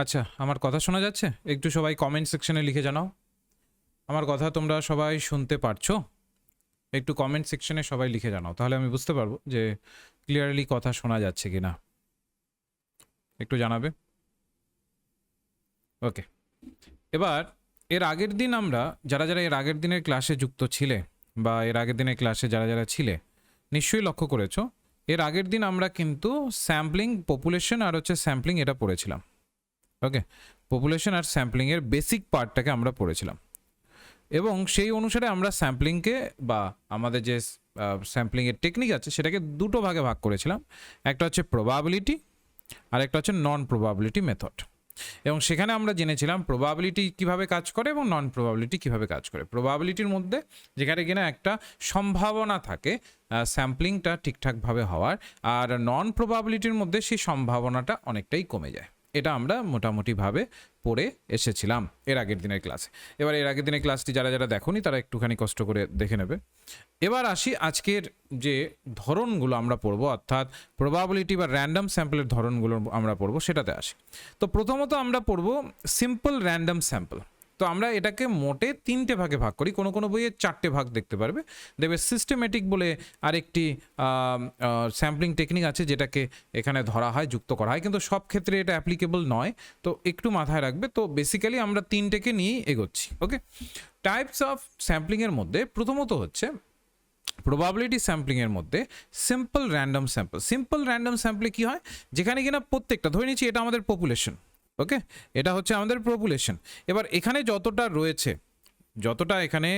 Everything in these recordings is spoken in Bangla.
আচ্ছা, আমার কথা শোনা যাচ্ছে? একটু সবাই কমেন্ট সেকশনে লিখে জানাও। আমার কথা তোমরা সবাই শুনতে পারছো? একটু কমেন্ট সেকশনে সবাই লিখে জানাও, তাহলে আমি বুঝতে পারবো যে ক্লিয়ারলি কথা শোনা যাচ্ছে কিনা। একটু জানাবে। ওকে, এবার এর আগের দিন আমরা যারা যারা এর আগের দিনের ক্লাসে যুক্ত ছিলে বা এর আগের দিনের ক্লাসে যারা যারা ছিলে নিশ্চয়ই লক্ষ্য করেছো, এর আগের দিন আমরা কিন্তু স্যাম্পলিং, পপুলেশন আর হচ্ছে স্যাম্পলিং এটা পড়েছিলাম। ওকে, পপুলেশন আর স্যাম্পলিং এর বেসিক পার্টটাকে আমরা পড়েছিলাম এবং সেই অনুসারে আমরা স্যাম্পলিংকে বা আমাদের যে স্যাম্পলিংয়ের টেকনিক আছে সেটাকে দুটো ভাগে ভাগ করেছিলাম। একটা হচ্ছে প্রবাবিলিটি আর একটা হচ্ছে নন প্রবাবিলিটি মেথড। এবং সেখানে আমরা জেনেছিলাম প্রবাবিলিটি কিভাবে কাজ করে এবং নন প্রবাবিলিটি কিভাবে কাজ করে। প্রবাবিলিটির মধ্যে যেখানে কিনা একটা সম্ভাবনা থাকে স্যাম্পলিংটা ঠিকঠাকভাবে হওয়ার, আর নন প্রবাবিলিটির মধ্যে সেই সম্ভাবনাটা অনেকটাই কমে যায়। এটা আমরা মোটামুটিভাবে পড়ে এসেছিলাম এর আগের দিনের ক্লাসে। এবার এর আগের দিনের ক্লাসটি যারা যারা দেখোনি তারা একটুখানি কষ্ট করে দেখে নেবে। এবার আসি আজকের যে ধরনগুলো আমরা পড়বো, অর্থাৎ প্রবাবিলিটি বা র্যান্ডম স্যাম্পলের ধরনগুলো আমরা পড়বো, সেটাতে আসি। তো প্রথমত আমরা পড়বো সিম্পল র্যান্ডম স্যাম্পল। তো আমরা এটাকে মোটে তিনটে ভাগে ভাগ করি, কোনো কোনো বইয়ে চারটে ভাগ দেখতে পারবে। দেখবে সিস্টেমেটিক বলে আরেকটি স্যাম্পলিং টেকনিক আছে যেটাকে এখানে ধরা হয়, যুক্ত করা হয়, কিন্তু সব ক্ষেত্রে এটা অ্যাপ্লিকেবল নয়, তো একটু মাথায় রাখবে। তো বেসিক্যালি আমরা তিনটেকে নিয়েই এগোচ্ছি। ওকে, টাইপস অফ স্যাম্পলিংয়ের মধ্যে প্রথমত হচ্ছে প্রবাবিলিটি স্যাম্পলিংয়ের মধ্যে simple random sample. Simple random স্যাম্পলে কি হয়, যেখানে কিনা প্রত্যেকটা ধরে নিচ্ছি এটা আমাদের পপুলেশন। ওকে, এটা হচ্ছে আমাদের পপুলেশন। এবার এখানে যতটা রয়েছে, যতটা এখানে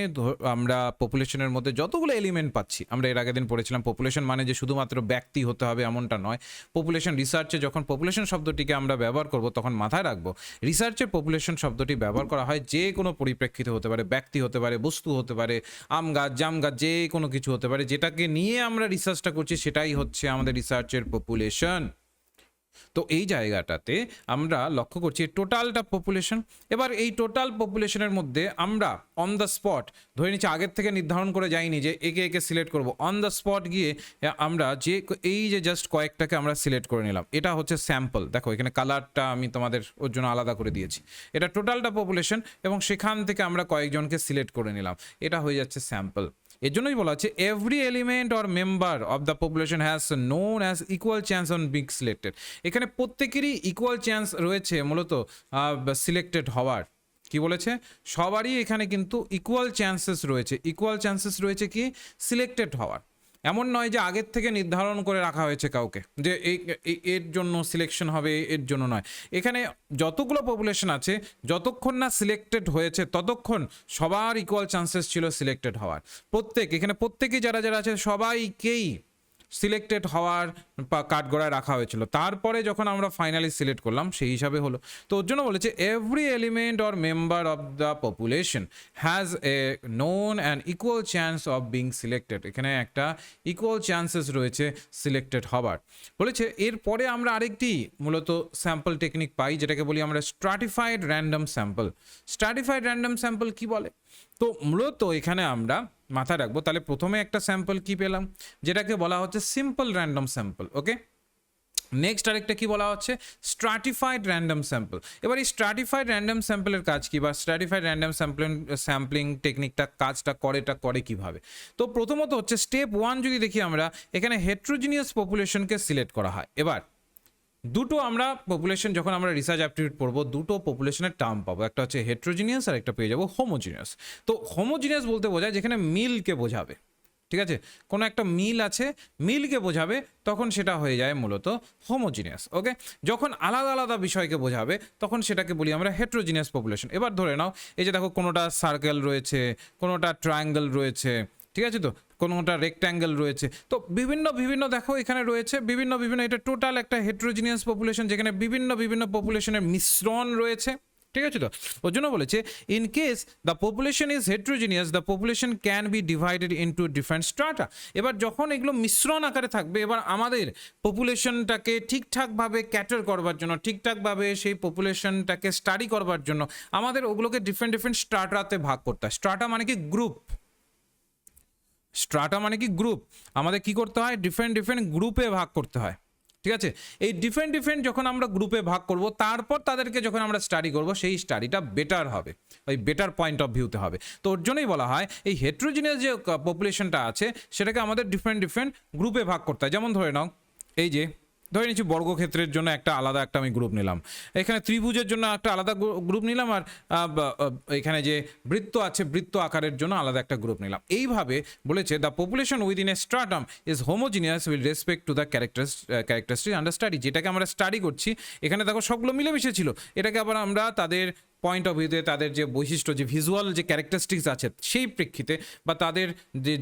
আমরা পপুলেশনের মধ্যে যতগুলো এলিমেন্ট পাচ্ছি, আমরা এর আগের দিন পড়েছিলাম পপুলেশন মানে যে শুধুমাত্র ব্যক্তি হতে হবে এমনটা নয়। পপুলেশন রিসার্চে যখন পপুলেশন শব্দটিকে আমরা ব্যবহার করব তখন মাথায় রাখবো রিসার্চে পপুলেশন শব্দটি ব্যবহার করা হয় যে কোনো পরিপ্রেক্ষিতে হতে পারে, ব্যক্তি হতে পারে, বস্তু হতে পারে, আম গাছ, জাম গাছ, যে কোনো কিছু হতে পারে, যেটাকে নিয়ে আমরা রিসার্চটা করছি সেটাই হচ্ছে আমাদের রিসার্চের পপুলেশন। তো এই জায়গাটাতে আমরা লক্ষ্য করছি টোটালটা পপুলেশন। এবার এই টোটাল পপুলেশনের মধ্যে আমরা অন দ্য স্পট ধরে নিচ্ছি, আগের থেকে নির্ধারণ করে যাইনি যে একে একে সিলেক্ট করব, অন দ্য স্পট গিয়ে আমরা যে এই যে জাস্ট কয়েকটাকে আমরা সিলেক্ট করে নিলাম, এটা হচ্ছে স্যাম্পল। দেখো এখানে কালারটা আমি তোমাদের ওর জন্য আলাদা করে দিয়েছি। এটা টোটালটা পপুলেশন এবং সেখান থেকে আমরা কয়েকজনকে সিলেক্ট করে নিলাম, এটা হয়ে যাচ্ছে স্যাম্পল। এর জন্যই বলা হচ্ছে every element or member of the population has known as equal chance on being selected. এখানে প্রত্যেকেরই ইকুয়াল চান্স রয়েছে মূলত সিলেক্টেড হওয়ার। কি বলেছে, সবারই এখানে কিন্তু ইকুয়াল চান্সেস রয়েছে। ইকুয়াল চান্সেস রয়েছে কি সিলেক্টেড হওয়ার। এমন নয় যে আগের থেকে নির্ধারণ করে রাখা হয়েছে কাউকে যে এর জন্য সিলেকশন হবে, এর জন্য নয়। এখানে যতগুলো পপুলেশন আছে যতক্ষণ না সিলেক্টেড হয়েছে ততক্ষণ সবার ইকুয়াল চান্সেস ছিল সিলেক্টেড হওয়ার। এখানে প্রত্যেকেই যারা যারা আছে সবাইকেই সিলেক্টেড হওয়ার কাঠগড়ায় রাখা হয়েছিল, তারপরে যখন আমরা ফাইনালি সিলেক্ট করলাম সেই হিসাবে হলো। তো ওর জন্য বলেছে every element or member of the population has a known and equal chance of being selected. এখানে একটা ইকুয়াল চান্সেস রয়েছে সিলেক্টেড হবার। বলেছে এরপরে আমরা আরেকটি মূলত স্যাম্পল টেকনিক পাই যেটাকে বলি আমরা stratified random sample. Stratified random sample কি বলে, তো মূলত এখানে আমরা মাথায় রাখবো। তাহলে প্রথমে একটা স্যাম্পল কি পেলাম যেটাকে বলা হচ্ছে সিম্পল র্যান্ডম স্যাম্পল। ওকে, নেক্সট আরেকটা কি বলা হচ্ছে স্ট্র্যাটিফাইড র্যান্ডম স্যাম্পল। এবার এই স্ট্র্যাটিফাইড র্যান্ডম স্যাম্পলের কাজ কি, বা স্ট্র্যাটিফাইড র্যান্ডম স্যাম্পলিং টেকনিকটা কাজটা করে কিভাবে। তো প্রথমত হচ্ছে স্টেপ 1 যদি দেখি আমরা, এখানে হেট্রোজিনিয়াস পপুলেশনকে সিলেক্ট করা হয়। এবার দুটো আমরা পপুলেশন যখন আমরা রিসার্চ অ্যাপটিটিউড পড়বো দুটো পপুলেশনের টার্ম পাবো, একটা হচ্ছে হেট্রোজিনিয়াস আর একটা পেয়ে যাবো হোমোজিনিয়াস। তো হোমোজিনিয়াস বলতে বোঝায় যেখানে মিলকে বোঝাবে, ঠিক আছে, কোনো একটা মিল আছে, মিলকে বোঝাবে, তখন সেটা হয়ে যায় মূলত হোমোজিনিয়াস। ওকে, যখন আলাদা আলাদা বিষয়কে বোঝাবে তখন সেটাকে বলি আমরা হেট্রোজিনিয়াস পপুলেশন। এবার ধরে নাও এই যে দেখো কোনোটা সার্কেল রয়েছে, কোনোটা ট্রায়াঙ্গেল রয়েছে, ঠিক আছে, তো কোনোটা রেক্ট্যাঙ্গেল রয়েছে, তো বিভিন্ন বিভিন্ন দেখো এখানে রয়েছে বিভিন্ন বিভিন্ন, এটা টোটাল একটা হেট্রোজিনিয়াস পপুলেশন যেখানে বিভিন্ন বিভিন্ন পপুলেশনের মিশ্রণ রয়েছে। ঠিক আছে, তো ওর জন্য বলেছে in case the population is heterogeneous the population can be divided into different strata. এবার যখন এগুলো মিশ্রণ আকারে থাকবে, এবার আমাদের পপুলেশনটাকে ঠিকঠাকভাবে ক্যাটার করবার জন্য, ঠিকঠাকভাবে সেই পপুলেশনটাকে স্টাডি করবার জন্য আমাদের ওগুলোকে ডিফারেন্ট ডিফারেন্ট স্ট্রাটাতে ভাগ করতে হয়। স্ট্রাটা মানে কি গ্রুপ, স্ট্রাটা মানে কি গ্রুপ, আমাদের কি করতে হয় ডিফারেন্ট ডিফারেন্ট গ্রুপে ভাগ করতে হয়। ঠিক আছে, এই ডিফারেন্ট ডিফারেন্ট যখন আমরা গ্রুপে ভাগ করব তারপর তাদেরকে যখন আমরা স্টাডি করব সেই স্টাডিটা বেটার হবে, ওই বেটার পয়েন্ট অফ ভিউতে হবে। তো ওর জন্যই বলা হয় এই হেট্রোজিনিয়াস যে পপুলেশনটা আছে সেটাকে আমাদের ডিফারেন্ট ডিফারেন্ট গ্রুপে ভাগ করতে হয়। যেমন ধরে নাও এই যে ধরে নিচ্ছি বর্গক্ষেত্রের জন্য একটা আলাদা একটা আমি গ্রুপ নিলাম, এখানে ত্রিভুজের জন্য একটা আলাদা গ্রুপ নিলাম, আর এখানে যে বৃত্ত আছে বৃত্ত আকারের জন্য আলাদা একটা গ্রুপ নিলাম। এইভাবে বলেছে the population within a stratum is homogeneous with respect to the characteristic under study. যেটাকে আমরা স্টাডি করছি এখানে দেখো সবগুলো মিলেমিশে ছিল, এটাকে আবার আমরা তাদের পয়েন্ট অফ ভিউতে তাদের যে বৈশিষ্ট্য যে ভিজুয়াল যে ক্যারেক্টারিস্টিক্স আছে সেই প্রেক্ষিতে বা তাদের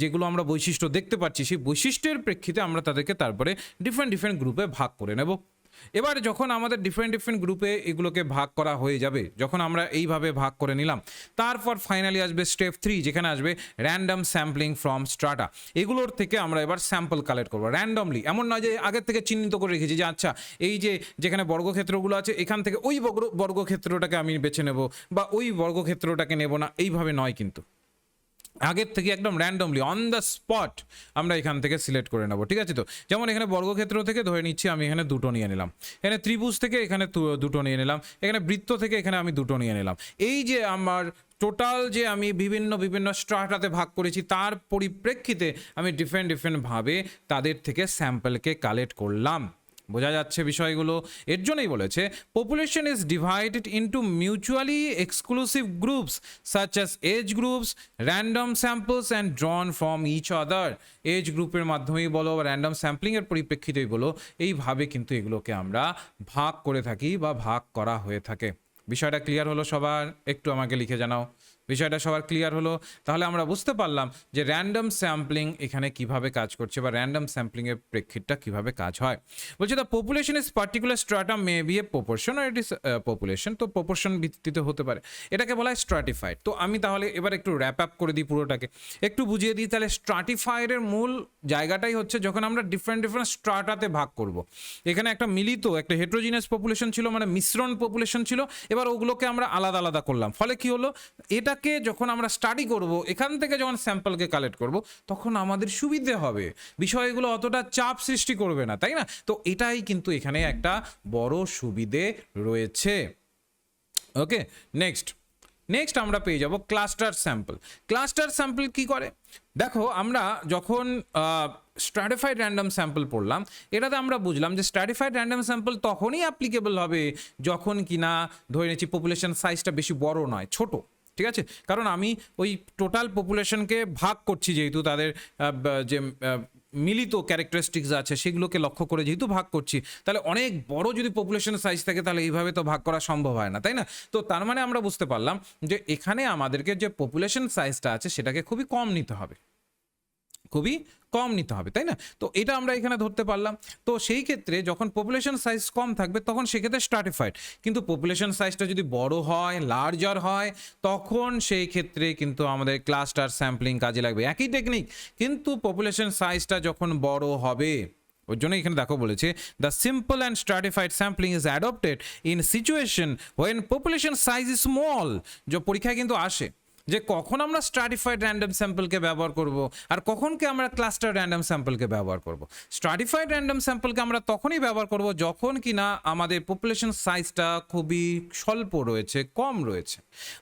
যেগুলো আমরা বৈশিষ্ট্য দেখতে পাচ্ছি সেই বৈশিষ্ট্যের প্রেক্ষিতে আমরা তাদেরকে তারপরে ডিফারেন্ট ডিফারেন্ট গ্রুপে ভাগ করে নেব। এবার যখন আমাদের ডিফারেন্ট ডিফারেন্ট গ্রুপে এগুলোকে ভাগ করা হয়ে যাবে, যখন আমরা এইভাবে ভাগ করে নিলাম, তারপর ফাইনালি আসবে স্টেপ 3 যেখানে আসবে র্যান্ডম স্যাম্পলিং ফ্রম স্ট্রাটা। এগুলোর থেকে আমরা এবার স্যাম্পল কালেক্ট করবো র্যান্ডমলি, এমন নয় যে আগের থেকে চিহ্নিত করে রেখেছি যে আচ্ছা এই যে যেখানে বর্গক্ষেত্রগুলো আছে এখান থেকে ওই বর্গক্ষেত্রটাকে আমি বেছে নেব বা ওই বর্গক্ষেত্রটাকে নেব না, এইভাবে নয় কিন্তু আগের থেকে একদম র্যান্ডমলি অন দ্য স্পট আমরা এখান থেকে সিলেক্ট করে নেব। ঠিক আছে, তো যেমন এখানে বর্গক্ষেত্র থেকে ধরে নিচ্ছি আমি এখানে দুটো নিয়ে নিলাম, এখানে ত্রিভুজ থেকে এখানে দুটো নিয়ে নিলাম, এখানে বৃত্ত থেকে এখানে আমি দুটো নিয়ে নিলাম। এই যে আমার টোটাল যে আমি বিভিন্ন বিভিন্ন স্ট্রাটাতে ভাগ করেছি তার পরিপ্রেক্ষিতে আমি ডিফারেন্ট ডিফারেন্টভাবে তাদের থেকে স্যাম্পলকে কালেক্ট করলাম। বোঝা যাচ্ছে বিষয়গুলো? এর জন্যই বলেছে population is divided into mutually exclusive groups such as age groups, random samples and drawn from each other. Age গ্রুপের মাধ্যমেই বলো বা র্যান্ডম স্যাম্পলিংয়ের পরিপ্রেক্ষিতেই বলো, এইভাবে কিন্তু এগুলোকে আমরা ভাগ করে থাকি বা ভাগ করা হয়ে থাকে। বিষয়টা ক্লিয়ার হলো সবার? একটু আমাকে লিখে জানাও বিষয়টা সবার ক্লিয়ার হলো? তাহলে আমরা বুঝতে পারলাম যে র্যান্ডম স্যাম্পলিং এখানে কিভাবে কাজ করছে বা র্যান্ডম স্যাম্পলিংয়ের প্রেক্ষিতটা কিভাবে কাজ হয়। বলছে the population is particular stratum may be a proportion or it is population. তো প্রপোর্শন ভিত্তিতে হতে পারে, এটাকে বলা হয় স্ট্রাটিফাইড। তো আমি তাহলে এবার একটু র্যাপ আপ করে দিই, পুরোটাকে একটু বুঝিয়ে দিই। তাহলে স্ট্রাটিফাইডের মূল জায়গাটাই হচ্ছে যখন আমরা ডিফারেন্ট ডিফারেন্ট স্ট্রাটাতে ভাগ করব। এখানে একটা মিলিত একটা হেট্রোজিনাস পপুলেশন ছিল, মানে মিশ্রণ পপুলেশন ছিল, এবার ওগুলোকে আমরা আলাদা আলাদা করলাম। ফলে কি হলো, এটা যখন আমরা স্টাডি করব এখান থেকে যখন স্যাম্পলকে কালেক্ট করব তখন আমাদের সুবিধে হবে, বিষয়গুলো অতটা চাপ সৃষ্টি করবে না, তাই না? তো এটাই কিন্তু এখানে একটা বড় সুবিধে রয়েছে। ওকে, নেক্সট আমরা পেয়ে যাব ক্লাস্টার স্যাম্পল। ক্লাস্টার স্যাম্পল কি করে দেখো, আমরা যখন স্ট্র্যাটিফাইড র্যান্ডম স্যাম্পল পড়লাম এটাতে আমরা বুঝলাম যে স্ট্র্যাটিফাইড র্যান্ডম স্যাম্পল তখনই অ্যাপ্লিকেবল হবে যখন কিনা ধরে নিচ্ছি পপুলেশন সাইজটা বেশি বড় নয়, ছোট। ঠিক আছে, কারণ আমি ওই টোটাল পপুলেশনকে ভাগ করছি যেহেতু তাদের যে মিলিত ক্যারেক্টারিস্টিক্স আছে সেগুলোকে লক্ষ্য করে যেহেতু ভাগ করছি, তাহলে অনেক বড় যদি পপুলেশন সাইজ থাকে তাহলে এইভাবে তো ভাগ করা সম্ভব হয় না, তাই না? তো তার মানে আমরা বুঝতে পারলাম যে এখানে আমাদেরকে যে পপুলেশন সাইজটা আছে সেটাকে খুবই কম নিতে হবে, তাই না? তো এটা আমরা এখানে ধরতে পারলাম। তো সেই ক্ষেত্রে যখন পপুলেশন সাইজ কম থাকবে তখন সেক্ষেত্রে স্ট্রাটিফাইড, কিন্তু পপুলেশন সাইজটা যদি বড় হয়, লার্জার হয়, তখন সেই ক্ষেত্রে কিন্তু আমাদের ক্লাস্টার স্যাম্পলিং কাজে লাগবে। একই টেকনিক, কিন্তু পপুলেশন সাইজটা যখন বড় হবে, ওর জন্য এখানে দেখো বলেছে the simple and stratified sampling is adopted in situation when population size is small. যে পরীক্ষায় কিন্তু আসে যে কখন আমরা স্ট্রাটিফাইড র্যান্ডম স্যাম্পলকে ব্যবহার করব আর কখনকে আমরা ক্লাস্টার র্যান্ডম স্যাম্পলকে ব্যবহার করব। স্ট্রাটিফাইড র্যান্ডম স্যাম্পলকে আমরা তখনই ব্যবহার করব যখন কিনা আমাদের পপুলেশন সাইজটা খুবই স্বল্প রয়েছে, কম রয়েছে।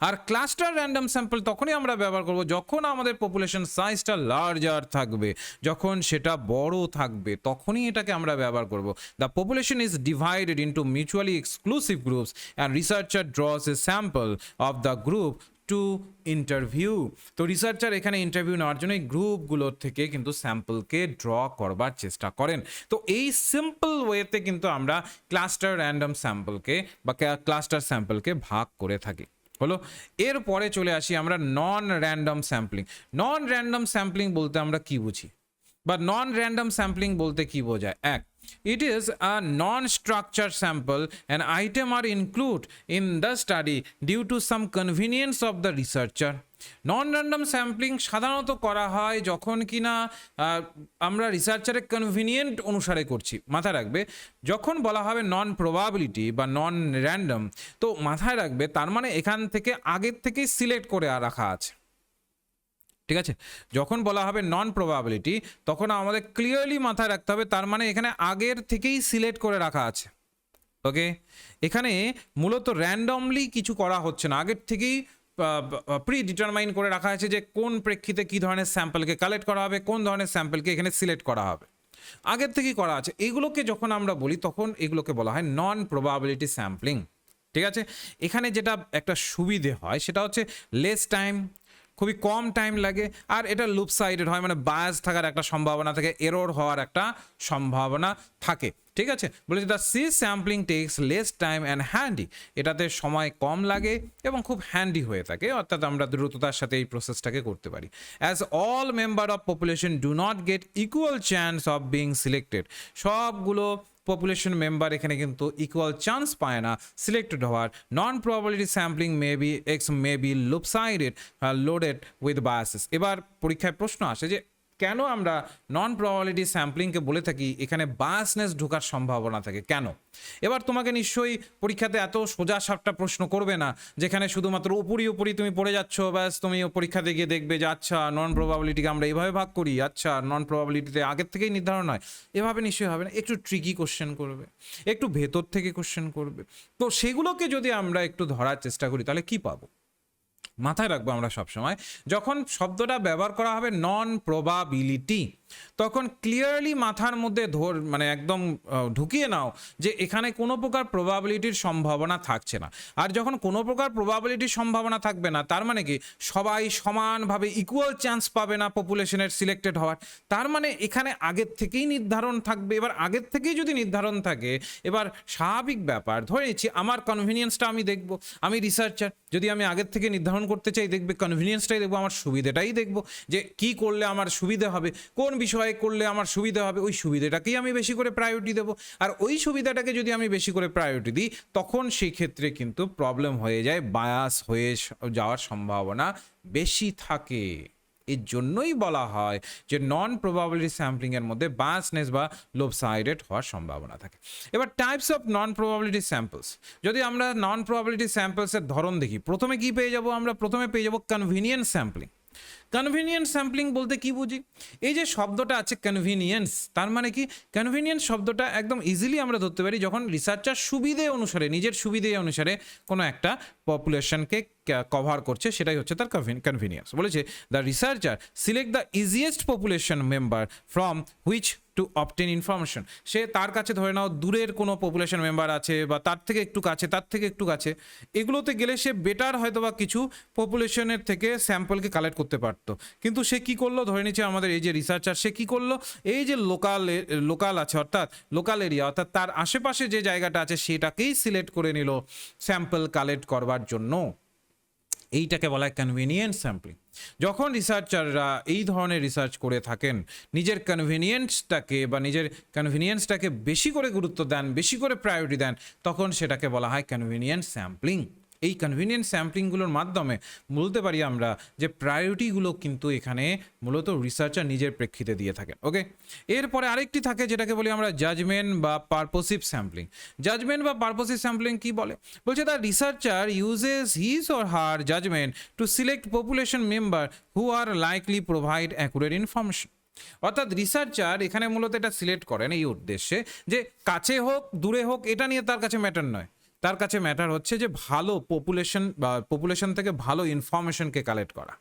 আর ক্লাস্টার র্যান্ডম স্যাম্পল তখনই আমরা ব্যবহার করব যখন আমাদের পপুলেশন সাইজটা লার্জার থাকবে, যখন সেটা বড় থাকবে, তখনই এটাকে আমরা ব্যবহার করব। The population is divided into mutually exclusive groups and researcher draws a sample of the group to interview. তো রিসার্চার এখানে ইন্টারভিউ নেওয়ার জন্য এই গ্রুপগুলোর থেকে কিন্তু স্যাম্পলকে ড্র করবার চেষ্টা করেন। তো এই সিম্পল ওয়েতে কিন্তু আমরা ক্লাস্টার র্যান্ডম স্যাম্পলকে বা ক্লাস্টার স্যাম্পলকে ভাগ করে থাকি। হলো, এরপরে চলে আসি আমরা নন র্যান্ডম স্যাম্পলিং। নন র্যান্ডম স্যাম্পলিং বলতে আমরা কি বুঝি বা নন র্যান্ডম স্যাম্পলিং বলতে কি বোঝায়? It is a non-structured sample. An item are included in the study due to some convenience of the researcher. Non random sampling সাধারণত করা হয় যখন কিনা আমরা রিসার্চারের কনভিনিয়েন্ট অনুসারে করছি। মাথায় রাখবে, যখন বলা হবে নন প্রবাবিলিটি বা নন র্যান্ডম, তো মাথায় রাখবে তার মানে এখান থেকে আগের থেকেই সিলেক্ট করে রাখা আছে। ঠিক আছে, যখন বলা হবে নন প্রবাবিলিটি তখন আমাদের ক্লিয়ারলি মাথায় রাখতে হবে তার মানে এখানে আগের থেকেই সিলেক্ট করে রাখা আছে। ওকে, এখানে মূলত র্যান্ডমলি কিছু করা হচ্ছে না, আগের থেকেই প্রি ডিটারমাইন করে রাখা আছে যে কোন প্রেক্ষিতে কী ধরনের স্যাম্পলকে কালেক্ট করা হবে, কোন ধরনের স্যাম্পলকে এখানে সিলেক্ট করা হবে, আগের থেকেই করা আছে। এগুলোকে যখন আমরা বলি তখন এগুলোকে বলা হয় নন প্রবাবিলিটি স্যাম্পলিং। ঠিক আছে, এখানে যেটা একটা সুবিধে হয় সেটা হচ্ছে লেস টাইম, খুবই কম টাইম লাগে, আর এটা লুপ সাইডেড হয়, মানে বায়াস থাকার একটা সম্ভাবনা থাকে, এরর হওয়ার একটা সম্ভাবনা থাকে। ঠিক আছে, বলেছে the C sampling takes less time and handy, এটাতে সময় কম লাগে এবং খুব হ্যান্ডি হয়ে থাকে, অর্থাৎ আমরা দ্রুততার সাথে এই প্রসেসটাকে করতে পারি। As all member of population do not get equal chance of being selected, সবগুলো পপুলেশন মেম্বার এখানে কিন্তু ইকুয়াল চান্স পায় না সিলেক্টেড হওয়ার। Non probability sampling may be lopsided loaded with biases. এবার পরীক্ষায় প্রশ্ন আসে যে কেন আমরা নন প্রবাবিলিটি স্যাম্পলিংকে বলে থাকি এখানে বায়াসনেস ঢোকার সম্ভাবনা থাকে কেন? এবার তোমাকে নিশ্চয়ই পরীক্ষাতে এত সোজা সাপটা প্রশ্ন করবে না যেখানে শুধুমাত্র উপরি তুমি পড়ে যাচ্ছ, ব্যাস তুমি পরীক্ষাতে গিয়ে দেখবে যে আচ্ছা নন প্রবাবিলিটিকে আমরা এইভাবে ভাগ করি, আচ্ছা নন প্রবাবিলিটিতে আগের থেকেই নির্ধারণ হয়, এভাবে নিশ্চয়ই হবে না। একটু ট্রিকি কোশ্চেন করবে, একটু ভেতর থেকে কোশ্চেন করবে। তো সেগুলোকে যদি আমরা একটু ধরার চেষ্টা করি তাহলে কি পাবো? মাথায় রাখবো আমরা সবসময় যখন শব্দটা ব্যবহার করা হবে নন প্রবাবিলিটি তখন ক্লিয়ারলি মাথার মধ্যে মানে একদম ঢুকিয়ে নাও যে এখানে কোনো প্রকার প্রবাবিলিটির সম্ভাবনা থাকছে না। আর যখন কোনো প্রকার প্রবাবিলিটির সম্ভাবনা থাকবে না তার মানে কি সবাই সমানভাবে ইকুয়াল চান্স পাবে না পপুলেশনের সিলেক্টেড হওয়ার, তার মানে এখানে আগের থেকেই নির্ধারণ থাকবে। এবার আগের থেকেই যদি নির্ধারণ থাকে, এবার স্বাভাবিক ব্যাপার ধরে নিচ্ছি আমার কনভিনিয়েন্সটা আমি দেখব, আমি রিসার্চার, যদি আমি আগের থেকে নির্ধারণ করতে চাই দেখবে কনভিনিয়েন্সটাই দেখবো, আমার সুবিধাটাই দেখবো যে কি করলে আমার সুবিধা হবে, কোন বিষয়ে করলে আমার সুবিধা হবে, ওই সুবিধাটাকেই আমি বেশি করে প্রায়োরিটি দেবো। আর ওই সুবিধাটাকে যদি আমি বেশি করে প্রায়োরিটি দিই তখন সেই ক্ষেত্রে কিন্তু প্রবলেম হয়ে যায়, বায়াস হয়ে যাওয়ার সম্ভাবনা বেশি থাকে। এর জন্যই বলা হয় যে নন প্রবাবিলিটি স্যাম্পলিংয়ের মধ্যে বায়াসনেস বা লোপসাইডেড হওয়ার সম্ভাবনা থাকে। এবার types of non probability samples, যদি আমরা নন প্রবাবিলিটি স্যাম্পলসের ধরন দেখি, প্রথমে কি পেয়ে যাব আমরা? প্রথমে পেয়ে যাব কনভিনিয়েন্ট স্যাম্পলিং। কনভিনিয়েন্ট স্যাম্পলিং বলতে কি বুঝি? এই যে শব্দটা আছে কনভিনিয়েন্স, তার মানে কি কনভিনিয়েন্ট শব্দটা একদম ইজিলি আমরা ধরতে পারি যখন রিসার্চার সুবিধে অনুসারে, নিজের সুবিধে অনুসারে কোনো একটা পপুলেশনকে কভার করছে, সেটাই হচ্ছে তার কনভিনিয়েন্স। বলেছে the researcher select the easiest population member from which to obtain information. সে তার কাছে ধরে নাও দূরের কোনো পপুলেশন মেম্বার আছে বা তার থেকে একটু কাছে, তার থেকে একটু কাছে, এগুলোতে গেলে সে বেটার হয়তো বা কিছু পপুলেশনের থেকে স্যাম্পলকে কালেক্ট করতে পারতো। কিন্তু সে কি করলো? ধরে নিচ্ছে আমাদের এই যে রিসার্চার, সে কি করলো? এই যে লোকাল আছে অর্থাৎ লোকাল এরিয়া, অর্থাৎ তার আশেপাশে যে জায়গাটা আছে সেটাকেই সিলেক্ট করে নিল স্যাম্পল কালেক্ট করবার জন্য। এইটাকে বলা হয় কনভিনিয়েন্ট স্যাম্পলিং। যখন রিসার্চাররা এই ধরনের রিসার্চ করে থাকেন, নিজের কনভিনিয়েন্সটাকে বেশি করে গুরুত্ব দেন, বেশি করে প্রায়োরিটি দেন, তখন সেটাকে বলা হয় কনভিনিয়েন্ট স্যাম্পলিং। এই কনভিনিয়েন্ট স্যাম্পলিংগুলোর মাধ্যমে বলতে পারি আমরা যে প্রায়োরিটিগুলো কিন্তু এখানে মূলত রিসার্চার নিজের প্রেক্ষিতে দিয়ে থাকেন। ওকে, এরপরে আরেকটি থাকে যেটাকে বলি আমরা জাজমেন্ট বা পারপোসিভ স্যাম্পলিং। জাজমেন্ট বা পারপোসিভ স্যাম্পলিং কি বলে? বলছে the researcher uses his or her judgement to select population member who are likely provide accurate information. অর্থাৎ রিসার্চার এখানে মূলত এটা সিলেক্ট করেন এই উদ্দেশ্যে যে কাছে হোক দূরে হোক এটা নিয়ে তার কাছে ম্যাটার নয়, তার কাছে ম্যাটার হচ্ছে যে ভালো পপুলেশন বা পপুলেশন থেকে ভালো ইনফরমেশনকে কালেক্ট করা।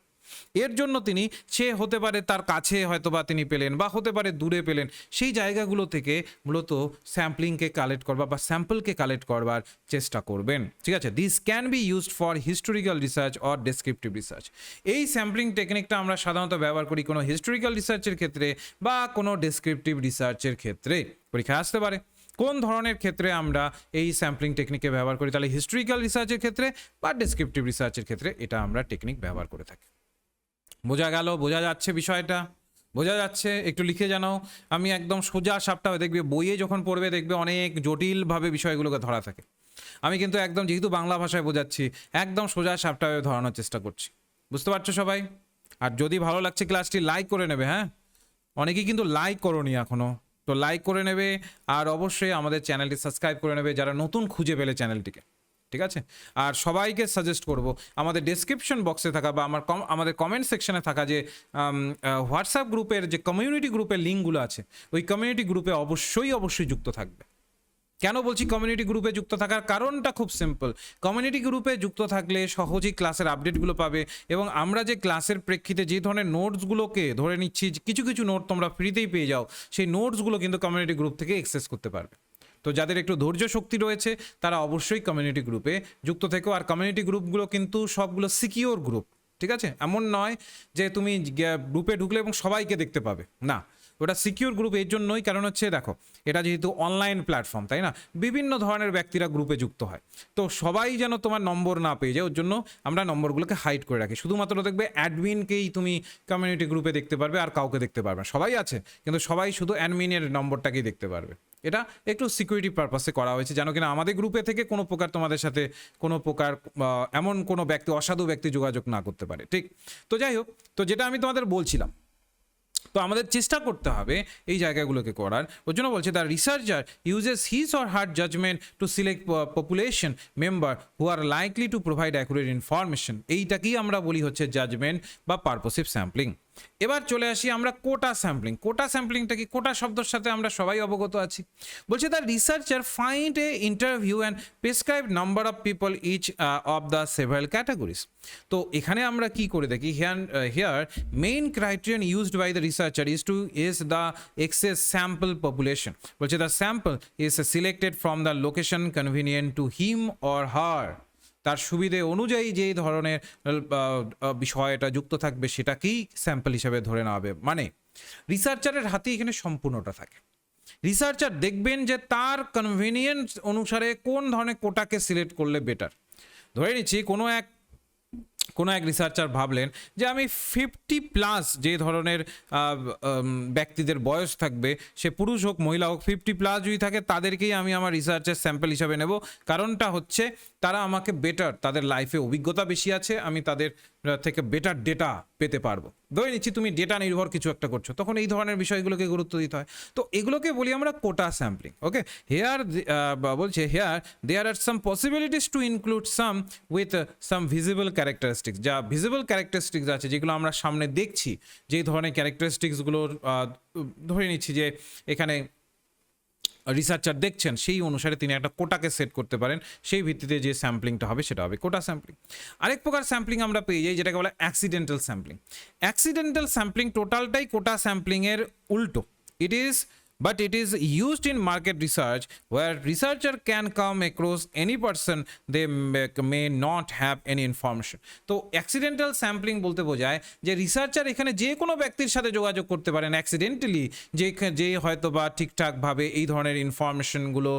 এর জন্য তিনি সে হতে পারে তার কাছে হয়তো বা তিনি পেলেন বা হতে পারে দূরে পেলেন, সেই জায়গাগুলো থেকে মূলত স্যাম্পলিংকে কালেক্ট করবা বা স্যাম্পলকে কালেক্ট করবার চেষ্টা করবেন। ঠিক আছে, this can be used for historical research or descriptive research. এই স্যাম্পলিং টেকনিকটা আমরা সাধারণত ব্যবহার করি কোনো হিস্টোরিক্যাল রিসার্চের ক্ষেত্রে বা কোনো ডেসক্রিপটিভ রিসার্চের ক্ষেত্রে। পরীক্ষায় আসতে পারে কোন ধরনের ক্ষেত্রে আমরা এই স্যাম্পলিং টেকনিকে ব্যবহার করি, তাহলে হিস্টোরিক্যাল রিসার্চের ক্ষেত্রে বা ডেসক্রিপটিভ রিসার্চের ক্ষেত্রে এটা আমরা টেকনিক ব্যবহার করে থাকি। বোঝা গেল? বোঝা যাচ্ছে বিষয়টা? বোঝা যাচ্ছে? একটু লিখে জানাও। আমি একদম সোজা সাপটা দেখবে বইয়ে যখন পড়বে দেখবে অনেক জটিলভাবে বিষয়গুলোকে ধরা থাকে, আমি কিন্তু একদম যেহেতু বাংলা ভাষায় বোঝাচ্ছি একদম সোজা সাপটাভাবে ধরানোর চেষ্টা করছি। বুঝতে পারছো সবাই? আর যদি ভালো লাগছে ক্লাসটি লাইক করে নেবে। হ্যাঁ, অনেকেই কিন্তু লাইক করোনি এখনো, তো লাইক করে নেবে আর অবশ্যই আমাদের চ্যানেলটি সাবস্ক্রাইব করে নেবে যারা নতুন খুঁজে পেলে চ্যানেলটিকে। ঠিক আছে? আর সবাইকে সাজেস্ট করব আমাদের ডেসক্রিপশন বক্সে থাকা বা আমাদের কমেন্ট সেকশনে থাকা যে হোয়াটসঅ্যাপ গ্রুপের যে কমিউনিটি গ্রুপের লিঙ্কগুলো আছে, ওই কমিউনিটি গ্রুপে অবশ্যই যুক্ত থাকবে। কেন বলছি কমিউনিটি গ্রুপে যুক্ত থাকার কারণটা খুব সিম্পল। কমিউনিটি গ্রুপে যুক্ত থাকলে সহজেই ক্লাসের আপডেটগুলো পাবে, এবং আমরা যে ক্লাসের প্রেক্ষিতে যে ধরনের নোটসগুলোকে ধরে নিচ্ছি, কিছু কিছু নোট তোমরা ফ্রিতেই পেয়ে যাও, সেই নোটসগুলো কিন্তু কমিউনিটি গ্রুপ থেকে অ্যাক্সেস করতে পারবে। তো যাদের একটু ধৈর্য শক্তি রয়েছে তারা অবশ্যই কমিউনিটি গ্রুপে যুক্ত থেকো। আর কমিউনিটি গ্রুপগুলো কিন্তু সবগুলো সিকিওর গ্রুপ, ঠিক আছে? এমন নয় যে তুমি গ্রুপে ঢুকলে এবং সবাইকে দেখতে পাবে, না, ওটা সিকিউর গ্রুপ এর জন্যই, কারণ হচ্ছে দেখো এটা যেহেতু অনলাইন প্ল্যাটফর্ম, তাই না, বিভিন্ন ধরনের ব্যক্তিরা গ্রুপে যুক্ত হয়, তো সবাই যেন তোমার নম্বর না পেয়ে যায় ওর জন্য আমরা নম্বরগুলোকে হাইড করে রাখি। শুধুমাত্র দেখবে অ্যাডমিনকেই তুমি কমিউনিটি গ্রুপে দেখতে পারবে, আর কাউকে দেখতে পারবে না। সবাই আছে কিন্তু সবাই শুধু অ্যাডমিনের নম্বরটাকেই দেখতে পারবে। এটা একটু সিকিউরিটি পারপাসে করা হয়েছে, যেন কিনা আমাদের গ্রুপে থেকে কোনো প্রকার তোমাদের সাথে কোনো প্রকার এমন কোনো ব্যক্তি, অসাধু ব্যক্তি যোগাযোগ না করতে পারে, ঠিক? তো যাই হোক, তো যেটা আমি তোমাদের বলছিলাম, তো আমাদের চেষ্টা করতে হবে এই জায়গাগুলোকে করার। ওর জন্য বলছে the researcher uses his or her judgement to select population member who are likely to provide accurate information. এইটাকেই আমরা বলি হচ্ছে জাজমেন্ট বা পারপোসিভ স্যাম্পলিং। এবার চলে আসি আমরা কোটা স্যাম্পলিং। কোটা স্যাম্পলিংটা কি? কোটা শব্দের সাথে আমরা সবাই অবগত আছি। বলছে the researcher find a interview and prescribe number of people each of the several categories. তো এখানে আমরা কি করে দেখি, here main criterion used by the researcher is the excess sample population. বলছে the sample is selected from the location convenient to him or her. তার সুবিধে অনুযায়ী যেই ধরনের বিষয়টা যুক্ত থাকবে সেটাকেই স্যাম্পল হিসাবে ধরে নেওয়া হবে। মানে রিসার্চারের হাতে এখানে সম্পূর্ণটা থাকে। রিসার্চার দেখবেন যে তার কনভিনিয়েন্স অনুসারে কোন ধরনের কোটাকে সিলেক্ট করলে বেটার। ধরে নিচ্ছি কোনো এক রিসার্চার ভাবলেন যে আমি 50+ যে ধরনের ব্যক্তিদের বয়স থাকবে, সে পুরুষ হোক মহিলা হোক, 50+ যদি থাকে তাদেরকেই আমি আমার রিসার্চের স্যাম্পল হিসাবে নেব। কারণটা হচ্ছে তারা আমাকে বেটার, তাদের লাইফে অভিজ্ঞতা বেশি আছে, আমি তাদের থেকে বেটার ডেটা পেতে পারবো। ধরে নিচ্ছি তুমি ডেটা নির্ভর কিছু একটা করছো, তখন এই ধরনের বিষয়গুলোকে গুরুত্ব দিতে হয়। তো এগুলোকে বলি আমরা কোটা স্যাম্পলিং। ওকে, হেয়ার বলছে here there are some possibilities to include some with some visible characteristics. যা ভিজিবল ক্যারেক্টারিস্টিক্স আছে, যেগুলো আমরা সামনে দেখছি, যেই ধরনের ক্যারেক্টারিস্টিক্সগুলোর ধরে নিচ্ছি যে এখানে রিসার্চার দেখছেন, সেই অনুসারে তিনি একটা কোটাকে সেট করতে পারেন। সেই ভিত্তিতে যে স্যাম্পলিংটা হবে সেটা হবে কোটা স্যাম্পলিং। আরেক প্রকার স্যাম্পলিং আমরা পেয়ে যাই যেটাকে বলে অ্যাক্সিডেন্টাল স্যাম্পলিং। অ্যাক্সিডেন্টাল স্যাম্পলিং টোটালটাই কোটা স্যাম্পলিংয়ের উল্টো। But it is used in market research where researcher can come across any person they may not have any information. তো অ্যাক্সিডেন্টাল স্যাম্পলিং বলতে বোঝায় যে রিসার্চার এখানে যে কোনো ব্যক্তির সাথে যোগাযোগ করতে পারেন অ্যাক্সিডেন্টালি, যে হয়তো বা ঠিকঠাকভাবে এই ধরনের ইনফরমেশনগুলো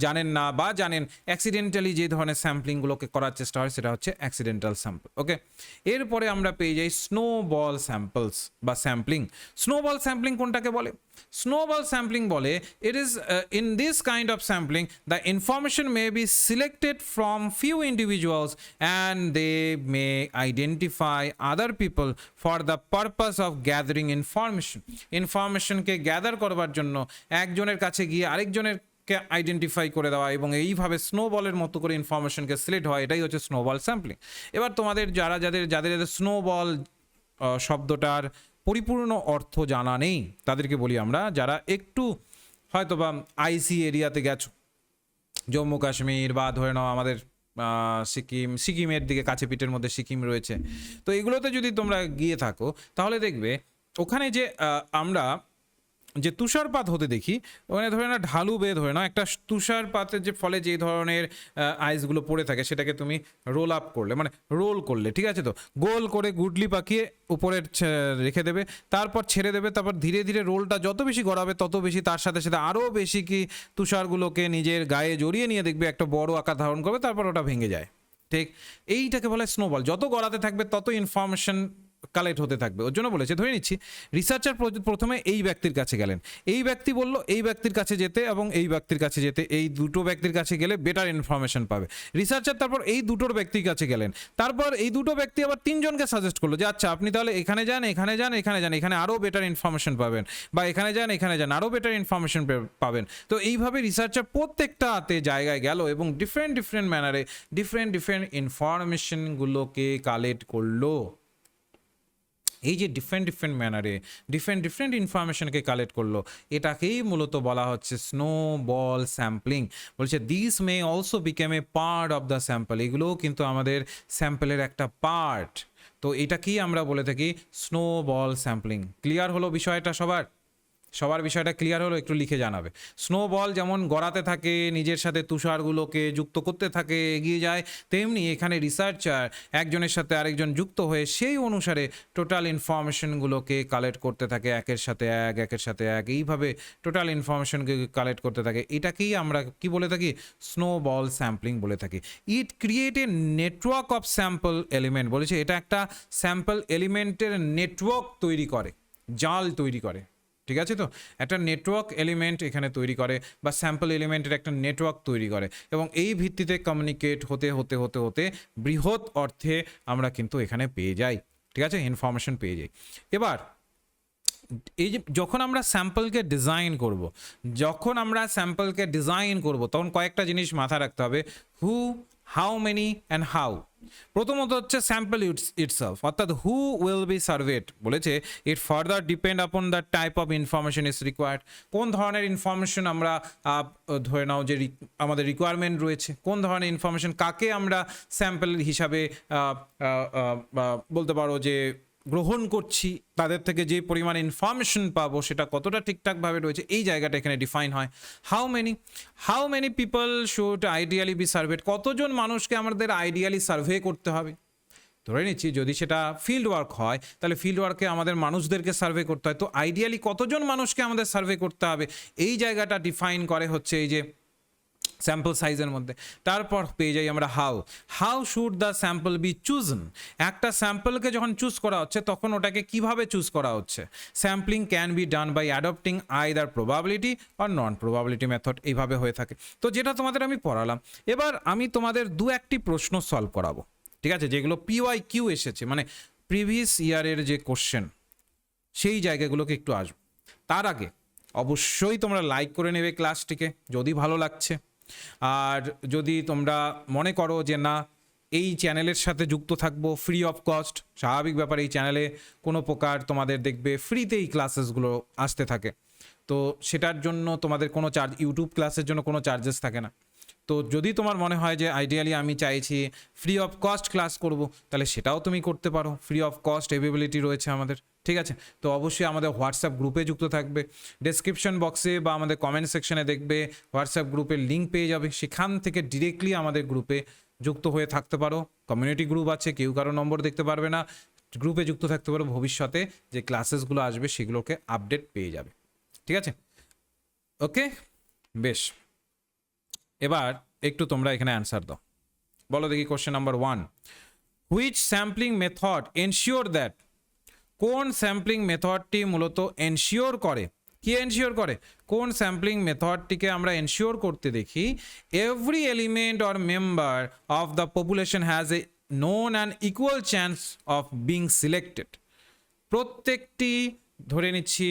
জানেন না, বা জানেন অ্যাক্সিডেন্টালি যে ধরনের স্যাম্পলিংগুলোকে করার চেষ্টা হয় সেটা হচ্ছে অ্যাক্সিডেন্টাল স্যাম্পল। ওকে, এরপরে আমরা পেয়ে যাই স্নোবল স্যাম্পলস বা স্যাম্পলিং। স্নোবল স্যাম্পলিং কোনটাকে বলে? স্নোবল স্যাম্পলিং বলে it is in this kind of sampling the information may be selected from few individuals and they may identify other people for the purpose of gathering information K gather করবার জন্য একজনের কাছে গিয়ে আরেকজনের কে আইডেন্টিফাই করে দেওয়া, এবং এইভাবে স্নোবলের মতো করে ইনফরমেশনকে সিলেক্ট হয়, এটাই হচ্ছে স্নোবল স্যাম্পলিং। এবার তোমাদের যাদের স্নোবল শব্দটার পরিপূর্ণ অর্থ জানা নেই তাদেরকে বলি আমরা, যারা একটু হয়তো বা আইসি এরিয়াতে গেছো, জম্মু কাশ্মীর বা ধরে নাও আমাদের সিকিমের দিকে, কাছে পিঠের মধ্যে সিকিম রয়েছে, তো এগুলোতে যদি তোমরা গিয়ে থাকো তাহলে দেখবে ওখানে যে আমরা যে তুষারপাত হতে দেখি, ওখানে ধরে না ঢালু বেয়ে ধরে না একটা তুষারপাতের যে ফলে যে ধরনের আইসগুলো পড়ে থাকে সেটাকে তুমি রোল আপ করলে, মানে রোল করলে, ঠিক আছে, তো গোল করে গুডলি পাকিয়ে উপরে রেখে দেবে, তারপর ছেড়ে দেবে, তারপর ধীরে ধীরে রোলটা যত বেশি গড়াবে তত বেশি তার সাথে সাথে আরও বেশি কি তুষারগুলোকে নিজের গায়ে জড়িয়ে নিয়ে দেখবে একটা বড় আকার ধারণ করবে, তারপর ওটা ভেঙে যায়। ঠিক এইটাকে বলে স্নোবল। যত গড়াতে থাকবে তত ইনফরমেশন কালেক্ট হতে থাকবে। ওর জন্য বলেছে, ধরে নিচ্ছি রিসার্চার প্রথমে এই ব্যক্তির কাছে গেলেন, এই ব্যক্তি বলল এই ব্যক্তির কাছে যেতে এবং এই ব্যক্তির কাছে যেতে, এই দুটো ব্যক্তির কাছে গেলে বেটার ইনফরমেশন পাবে। রিসার্চার তারপর এই দুটোর ব্যক্তির কাছে গেলেন, তারপর এই দুটো ব্যক্তি আবার তিনজনকে সাজেস্ট করলো যে আচ্ছা আপনি তাহলে এখানে যান, এখানে যান, এখানে যান, এখানে আরও বেটার ইনফরমেশন পাবেন, বা এখানে যান, এখানে যান, আরও বেটার ইনফরমেশন পাবেন। তো এইভাবে রিসার্চার প্রত্যেকটাতে জায়গায় গেল এবং ডিফারেন্ট ম্যানারে ডিফারেন্ট ইনফরমেশনগুলোকে কালেক্ট করলো। এই যে ডিফারেন্ট ম্যানারে ডিফারেন্ট ইনফরমেশনকে কালেক্ট করলো, এটাকেই মূলত বলা হচ্ছে স্নোবল স্যাম্পলিং। বলছে this may also became A part of the sample, এগুলোও কিন্তু আমাদের স্যাম্পলের একটা পার্ট। তো এটাকেই আমরা বলে থাকি স্নোবল স্যাম্পলিং। ক্লিয়ার হলো বিষয়টা? সবার বিষয়টা ক্লিয়ার হলো? একটু লিখে জানাবে। স্নোবল যেমন গড়াতে থাকে, নিজের সাথে তুষারগুলোকে যুক্ত করতে থাকে, এগিয়ে যায়, তেমনি এখানে রিসার্চার একজনের সাথে আরেকজন যুক্ত হয়ে সেই অনুসারে টোটাল ইনফরমেশনগুলোকে কালেক্ট করতে থাকে, একের সাথে এক, এইভাবে টোটাল ইনফরমেশনকে কালেক্ট করতে থাকে। এটাকেই আমরা কি বলে থাকি? স্নোবল স্যাম্পলিং বলে থাকি। ইট create a network of sample element. বলেছে এটা একটা স্যাম্পল এলিমেন্টের নেটওয়ার্ক তৈরি করে, জাল তৈরি করে। ঠিক আছে? তো একটা নেটওয়ার্ক এলিমেন্ট এখানে তৈরি করে, বা স্যাম্পল এলিমেন্টের একটা নেটওয়ার্ক তৈরি করে, এবং এই ভিত্তিতে কমিউনিকেট হতে বৃহৎ অর্থে আমরা কিন্তু এখানে পেয়ে যাই। ঠিক আছে? ইনফরমেশন পেয়ে যাই। এবার এই যে যখন আমরা স্যাম্পলকে ডিজাইন করব তখন কয়েকটা জিনিস মাথায় রাখতে হবে। হু, হাউ মেনি অ্যান্ড হাউ। প্রথমত হচ্ছে স্যাম্পল ইটসেলফ, অর্থাৎ হু উইল বি সার্ভেড। বলেছে it further depend upon the type of information is required. কোন ধরনের ইনফরমেশন আমরা ধরে নাও যে আমাদের রিকোয়ারমেন্ট রয়েছে, কোন ধরনের ইনফরমেশন, কাকে আমরা স্যাম্পল হিসাবে বলতে পারো যে গ্রহণ করছি, তাদের থেকে যে পরিমাণ ইনফরমেশন পাবো সেটা কতটা ঠিকঠাকভাবে রয়েছে, এই জায়গাটা এখানে ডিফাইন হয়। How many people should ideally be surveyed. কতজন মানুষকে আমাদের আইডিয়ালি সার্ভে করতে হবে। ধরে নিচ্ছি যদি সেটা ফিল্ড ওয়ার্ক হয় তাহলে ফিল্ড ওয়ার্কে আমাদের মানুষদেরকে সার্ভে করতে হয়, তো আইডিয়ালি কতজন মানুষকে আমাদের সার্ভে করতে হবে, এই জায়গাটা ডিফাইন করে হচ্ছে এই যে স্যাম্পল সাইজের মধ্যে। তারপর পেয়ে যাই আমরা how should the sample be chosen. একটা স্যাম্পলকে যখন চুজ করা হচ্ছে তখন ওটাকে কিভাবে চুজ করা হচ্ছে। Sampling can be done by adopting either probability or non probability method, এইভাবে হয়ে থাকে। তো যেটা তোমাদের আমি পড়ালাম, এবার আমি তোমাদের একটি প্রশ্ন সলভ করাবো। ঠিক আছে? যেগুলো PYQ এসেছে, মানে প্রিভিয়াস ইয়ারের যে কোশ্চেন, সেই জায়গাগুলোকে একটু আসবো। তার আগে অবশ্যই তোমরা লাইক করে নেবে ক্লাসটিকে যদি ভালো লাগছে। আর যদি তোমরা মনে করো যে না এই চ্যানেলের সাথে যুক্ত থাকবো ফ্রি অফ কস্ট, স্বাভাবিক ব্যাপার, এই চ্যানেলে কোনো প্রকার তোমাদের দেখবে ফ্রিতে এই ক্লাসেসগুলো আসতে থাকে, তো সেটার জন্য তোমাদের কোনো চার্জ, ইউটিউব ক্লাসের জন্য কোনো চার্জেস থাকে না। তো যদি তোমার মনে হয় যে আইডিয়ালি আমি চাইছি ফ্রি অফ কস্ট ক্লাস করব, তাহলে সেটাও তুমি করতে পারো, ফ্রি অফ কস্ট অ্যাভেলেবিলিটি রয়েছে আমাদের। ঠিক আছে? তো অবশ্যই আমাদের হোয়াটসঅ্যাপ গ্রুপে যুক্ত থাকবে, ডেসক্রিপশন বক্সে বা আমাদের কমেন্ট সেকশনে দেখবে হোয়াটসঅ্যাপ গ্রুপের লিঙ্ক পেয়ে যাবে, সেখান থেকে ডিরেক্টলি আমাদের গ্রুপে যুক্ত হয়ে থাকতে পারো। কমিউনিটি গ্রুপ আছে, কেউ কারো নম্বর দেখতে পারবে না, গ্রুপে যুক্ত থাকতে পারো, ভবিষ্যতে যে ক্লাসেসগুলো আসবে সেগুলোকে আপডেট পেয়ে যাবে। ঠিক আছে? ওকে, বেশ। এবার একটু তোমরা এখানে অ্যান্সার দাও। বলো দেখি question number 1, which sampling method ensure that. কোন স্যাম্পলিং মেথডটি মূলত এনশিওর করে, কি এনশিওর করে, কোন স্যাম্পলিং মেথডটিকে আমরা এনশিওর করতে দেখি, every element or member of the population has a known and equal chance of being selected. প্রত্যেকটি ধরে নিচ্ছি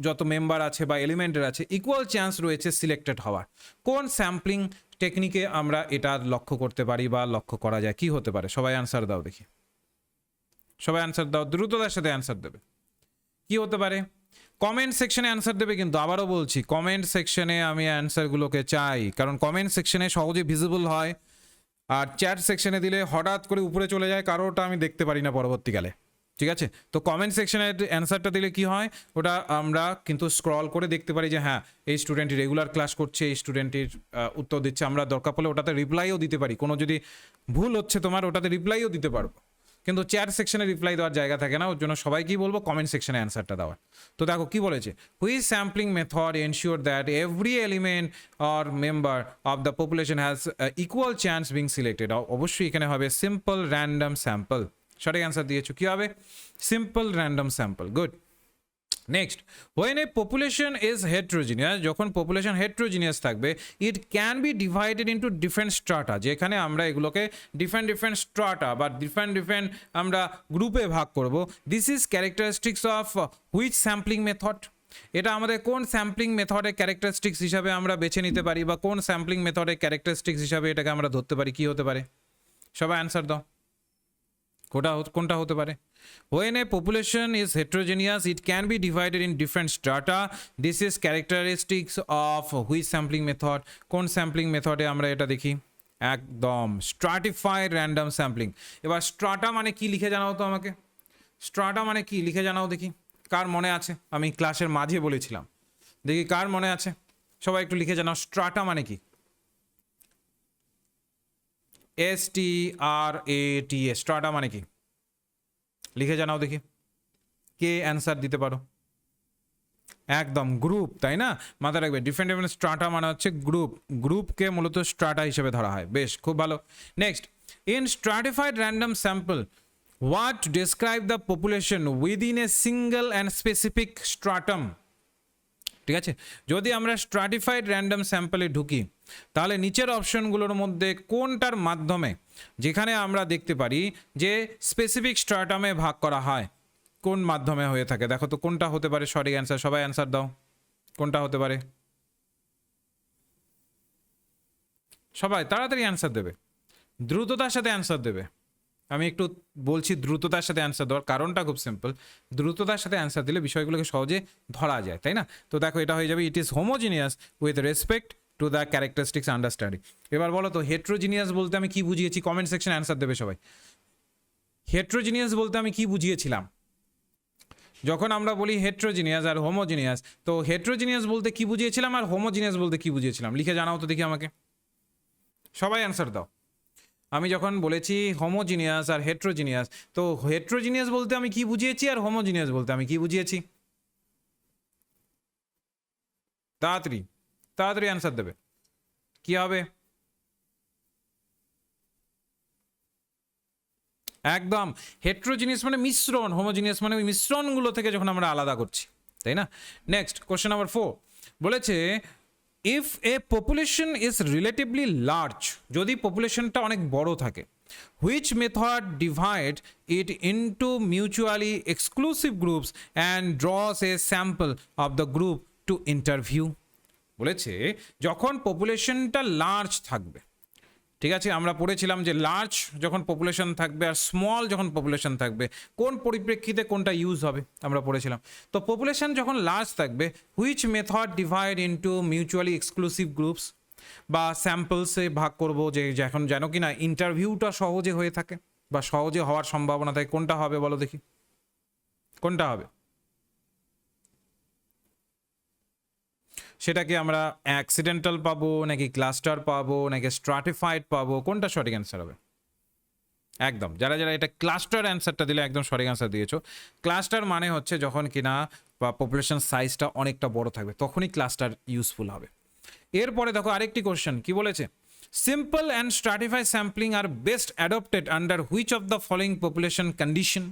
যত মেম্বার আছে বা এলিমেন্টের আছে ইকুয়াল চান্স রয়েছে সিলেক্টেড হওয়ার। কোন স্যাম্পলিং টেকনিকে আমরা এটা লক্ষ্য করতে পারি বা লক্ষ্য করা যায়, কি হতে পারে? সবাই অ্যান্সার দাও দেখি, সবাই অ্যান্সার দাও, দ্রুততার সাথে অ্যান্সার দেবে। কি হতে পারে? কমেন্ট সেকশনে অ্যান্সার দেবে, কিন্তু আবারও বলছি কমেন্ট সেকশনে আমি অ্যান্সারগুলোকে চাই, কারণ কমেন্ট সেকশনে সহজে ভিজিবল হয়, আর চ্যাট সেকশনে দিলে হঠাৎ করে উপরে চলে যায়, কারোটা আমি দেখতে পারি না পরবর্তীকালে। ঠিক আছে? তো কমেন্ট সেকশনের অ্যান্সারটা দিলে কি হয়, ওটা আমরা কিন্তু স্ক্রল করে দেখতে পারি যে হ্যাঁ এই স্টুডেন্টটি রেগুলার ক্লাস করছে, এই স্টুডেন্টের উত্তর দিচ্ছে, আমরা দরকার পড়লে ওটাতে রিপ্লাইও দিতে পারি, কোনো যদি ভুল হচ্ছে তোমার ওটাতে রিপ্লাইও দিতে পারবো। কিন্তু চ্যাট সেকশনে রিপ্লাই দেওয়ার জায়গা থাকে না, ওর জন্য সবাইকেই বলবো কমেন্ট সেকশনে অ্যান্সারটা দেওয়ার। তো দেখো কি বলেছে, which sampling method ensure that every element or member of the population has equal chance being selected. অবশ্যই এখানে হবে সিম্পল র্যান্ডম স্যাম্পল, সঠিক অ্যান্সার দিয়েছো, কি হবে? Simple random sample. Good. Next, when a population is heterogeneous, যখন পপুলেশন হেট্রোজিনিয়াস থাকবে, it can be divided into different strata, যেখানে আমরা এগুলোকে ডিফারেন্ট ডিফারেন্ট স্ট্রাটা বা ডিফারেন্ট ডিফারেন্ট আমরা গ্রুপে ভাগ করব। This is characteristics of which sampling method? এটা আমাদের কোন স্যাম্পলিং মেথডের ক্যারেক্টারিস্টিক্স হিসাবে আমরা বেছে নিতে পারি, বা কোন স্যাম্পলিং মেথডের ক্যারেক্টারিস্টিক্স হিসাবে এটাকে আমরা ধরতে পারি, কি হতে পারে? সবাই অ্যান্সার দাও, কোনটা হতে পারে? When a population is heterogeneous, it can be divided in different strata. This is characteristics of which sampling method? কোন স্যাম্পলিং মেথডে আমরা এটা দেখি? একদম স্ট্রাটিফাইড র্যান্ডম স্যাম্পলিং। এবার স্ট্রাটা মানে কি লিখে জানাও তো আমাকে, স্ট্রাটা মানে কি লিখে জানাও দেখি, কার মনে আছে? আমি ক্লাসের মাঝে বলেছিলাম, দেখি কার মনে আছে, সবাই একটু লিখে জানাও স্ট্রাটা মানে কি? STRATA, স্ট্রাটা মানে কি? লিখে জানাও দেখি, কে অ্যান্সার দিতে পারো? একদম গ্রুপ, তাই না? মাথায় রাখবে ডিফারেন্ট ডিফারেন্ট স্ট্রাটা মানে হচ্ছে গ্রুপ, গ্রুপকে মূলত স্ট্রাটা হিসেবে ধরা হয়। বেশ, খুব ভালো। Next, in stratified random sample, what describe the population within a single and specific stratum? ঠিক আছে, যদি আমরা স্ট্রাটিফাইড র্যান্ডম স্যাম্পলে ঢুকি, তাহলে নিচের অপশনগুলোর মধ্যে কোনটার মাধ্যমে, যেখানে আমরা দেখতে পারি যে স্পেসিফিক স্ট্রাটামে ভাগ করা হয়, কোন মাধ্যমে হয়ে থাকে? দেখো তো কোনটা হতে পারে সঠিক অ্যান্সার, সবাই অ্যান্সার দাও, কোনটা হতে পারে? সবাই তাড়াতাড়ি অ্যান্সার দেবে, দ্রুততার সাথে অ্যান্সার দেবে। আমি একটু বলছি দ্রুততার সাথে অ্যান্সার দেওয়ার কারণটা খুব সিম্পল, দ্রুততার সাথে অ্যান্সার দিলে বিষয়গুলোকে সহজে ধরা যায়, তাই না? তো দেখো এটা হয়ে যাবে, it is homogeneous with respect to the characteristics understanding. এবার বলো তো হেট্রোজিনিয়াস বলতে আমি কি বুঝিয়েছি? কমেন্ট সেকশন অ্যান্সার দেবে সবাই। হেট্রোজিনিয়াস বলতে আমি কি বুঝিয়েছিলাম? যখন আমরা বলি হেট্রোজিনিয়াস আর হোমোজিনিয়াস, তো হেট্রোজিনিয়াস বলতে কি বুঝিয়েছিলাম আর হোমোজিনিয়াস বলতে কি বুঝিয়েছিলাম? লিখে জানাও তো দেখি আমাকে, সবাই অ্যান্সার দাও। আমি যখন বলেছি হোমোজিনিয়াস আর হেট্রোজিনিয়াস, তো হেট্রোজিনিয়াস বলতে আমি কি বুঝিয়েছি আর হোমোজিনিয়াস বলতে আমি কি বুঝিয়েছি? তাড়াতাড়ি তাড়াতাড়ি অ্যান্সার দেবে, কি হবে? একদম হেট্রোজিনিয়াস মানে মিশ্রণ, হোমোজিনিয়াস মানে ওই মিশ্রণগুলো থেকে যখন আমরা আলাদা করছি, তাই না? নেক্সট কোশ্চেন নাম্বার 4 বলেছে, if a population is relatively large, যদি পপুলেশনটা অনেক বড় থাকে, which method divide it into mutually exclusive groups and draws a sample of the group to interview? বলেছে যখন পপুলেশনটা লার্জ থাকবে, ঠিক আছে, আমরা পড়েছিলাম যে লার্জ যখন পপুলেশন থাকবে আর স্মল যখন পপুলেশন থাকবে, কোন পরিপ্রেক্ষিতে কোনটা ইউজ হবে আমরা পড়েছিলাম। তো পপুলেশন যখন লার্জ থাকবে, which method divide into mutually exclusive groups বা স্যাম্পলসে ভাগ করব, যে যখন যেন কি না ইন্টারভিউটা সহজে হয়ে থাকে বা সহজে হওয়ার সম্ভাবনা থাকে, কোনটা হবে বলো দেখি, কোনটা হবে? সেটাকে আমরা অ্যাক্সিডেন্টাল পাবো নাকি ক্লাস্টার পাবো নাকি স্ট্রাটিফাইড পাবো, কোনটা সঠিক অ্যান্সার হবে? একদম, যারা যারা এটা ক্লাস্টার অ্যান্সারটা দিলে একদম সঠিক অ্যান্সার দিয়েছো। ক্লাস্টার মানে হচ্ছে যখন কিনা বা পপুলেশন সাইজটা অনেকটা বড় থাকবে, তখনই ক্লাস্টার ইউজফুল হবে। এরপরে দেখো আরেকটি কোশ্চেন কি বলেছে, simple and stratified sampling are best adopted under which of the following population condition?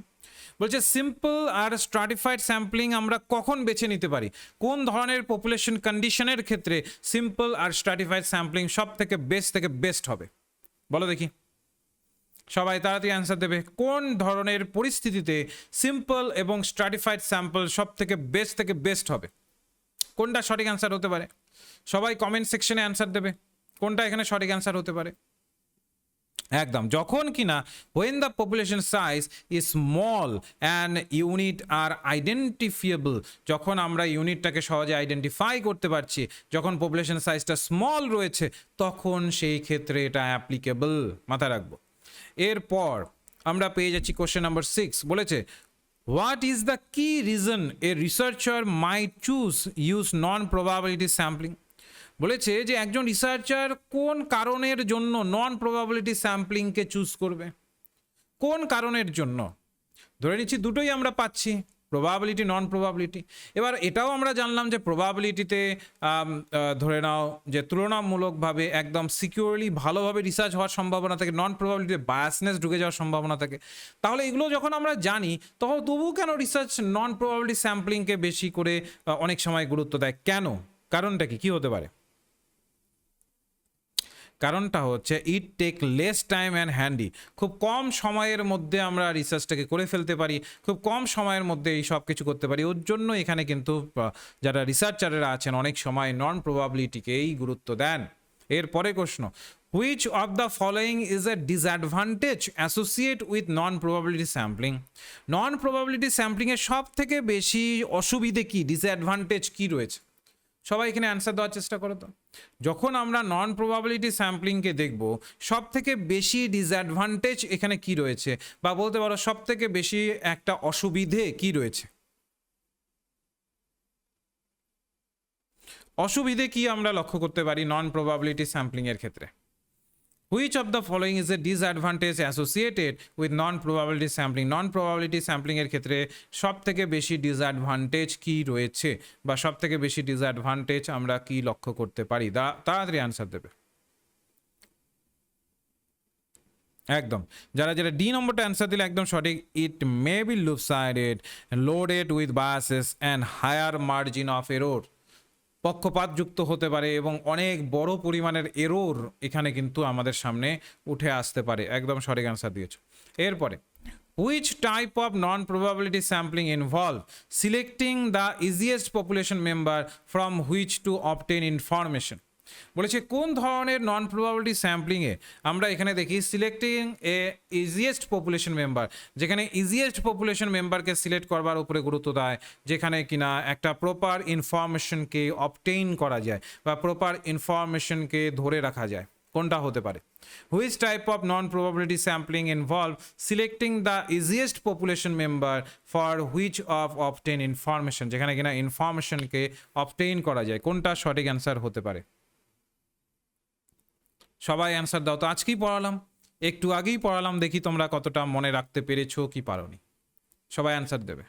বলছে সিম্পল আর স্ট্রাটিফাইড স্যাম্পলিং আমরা কখন বেছে নিতে পারি, কোন ধরনের পপুলেশন কন্ডিশনের ক্ষেত্রে সিম্পল আর স্ট্রাটিফাইড স্যাম্পলিং সব থেকে বেস্ট হবে? বলো দেখি, সবাই তাড়াতাড়ি অ্যান্সার দেবে, কোন ধরনের পরিস্থিতিতে সিম্পল এবং স্ট্রাটিফাইড স্যাম্পল সব থেকে বেস্ট হবে? কোনটা সঠিক অ্যান্সার হতে পারে? সবাই কমেন্ট সেকশনে অ্যান্সার দেবে, কোনটা এখানে সঠিক অ্যান্সার হতে পারে? একদম, যখন কিনা when the population size is small and unit are identifiable, যখন আমরা ইউনিটটাকে সহজে আইডেন্টিফাই করতে পারছি, যখন পপুলেশন সাইজটা স্মল রয়েছে, তখন সেই ক্ষেত্রে এটা অ্যাপ্লিকেবল, মাথায় রাখবো। এরপর আমরা পেয়ে যাচ্ছি কোশ্চেন নাম্বার 6 বলেছে, হোয়াট ইজ দ্য কি reason a researcher might choose use non probability sampling? বলেছে যে একজন রিসার্চার কোন কারণের জন্য নন প্রবাবিলিটি স্যাম্পলিংকে চুজ করবে, কোন কারণের জন্য? ধরে নিচ্ছি দুটোই আমরা পাচ্ছি, প্রবাবিলিটি, নন প্রবাবিলিটি। এবার এটাও আমরা জানলাম যে প্রবাবিলিটিতে ধরে নাও যে তুলনামূলকভাবে একদম সিকিউরলি ভালোভাবে রিসার্চ হওয়ার সম্ভাবনা থাকে, নন প্রবাবিলিটিতে বায়াসনেস ঢুকে যাওয়ার সম্ভাবনা থাকে। তাহলে এগুলো যখন আমরা জানি তখন তবুও কেন রিসার্চ নন প্রবাবিলিটি স্যাম্পলিংকে বেশি করে অনেক সময় গুরুত্ব দেয়? কেন? কারণটা কি হতে পারে? কারণটা হচ্ছে it take less time and handy. খুব কম সময়ের মধ্যে আমরা রিসার্চটাকে করে ফেলতে পারি, খুব কম সময়ের মধ্যে এই সব কিছু করতে পারি। ওর জন্য এখানে কিন্তু যারা রিসার্চারেরা আছেন অনেক সময় নন প্রবাবিলিটিকেই গুরুত্ব দেন। এরপরে প্রশ্ন, which of the following is a disadvantage associate with non probability sampling? Non probability স্যাম্পলিংয়ের সব থেকে বেশি অসুবিধে কি, ডিসঅ্যাডভান্টেজ কি রয়েছে? সবাই এখানে অ্যান্সার দেওয়ার চেষ্টা করো তো। যখন আমরা নন প্রবাবিলিটি স্যাম্পলিংকে দেখব সব থেকে বেশি ডিসঅ্যাডভান্টেজ এখানে কি রয়েছে, বা বলতে পারো সব থেকে বেশি একটা অসুবিধে কি রয়েছে? অসুবিধে কি আমরা লক্ষ্য করতে পারি নন প্রবাবিলিটি স্যাম্পলিং এর ক্ষেত্রে? Which of the following is a disadvantage associated with non-probability sampling? Non-probability sampling এর ক্ষেত্রে সব থেকে বেশি ডিসঅ্যাডভান্টেজ কি রয়েছে, বা সব থেকে বেশি ডিসঅ্যাডভান্টেজ আমরা কি লক্ষ্য করতে পারি? তাড়াতাড়ি আনসার দেবে একদম। যারা যারা ডি নম্বরটা অ্যান্সার দিলে একদম সঠিক। It may be lopsided, loaded with biases and higher margin of error. পক্ষপাতযুক্ত হতে পারে এবং অনেক বড় পরিমাণের এরর এখানে কিন্তু আমাদের সামনে উঠে আসতে পারে। একদম সঠিক অ্যান্সার দিয়েছ। এরপরে, which type of non probability sampling involve selecting the easiest population member from which to obtain information? বলেছে কোন ধরনের নন প্রবাবিলিটি স্যাম্পলিংয়ে আমরা এখানে দেখি সিলেক্টিং এ ইজিয়েস্ট পপুলেশন মেম্বার, যেখানে ইজিয়েস্ট পপুলেশন মেম্বারকে সিলেক্ট করবার উপরে গুরুত্ব দেয়, যেখানে কিনা একটা প্রপার ইনফরমেশনকে অবটেইন করা যায় বা প্রপার ইনফরমেশনকে ধরে রাখা যায়। কোনটা হতে পারে? Which type of non probability sampling involve selecting the easiest population member for which of obtain information, যেখানে কিনা ইনফরমেশনকে অবটেইন করা যায়। কোনটা সঠিক অ্যান্সার হতে পারে? সবাই অ্যান্সার দাও তো। আজকেই পড়ালাম, একটু আগেই পড়ালাম, দেখি তোমরা কতটা মনে রাখতে পেরেছো কি পারোনি। সবাই অ্যান্সার দেবে।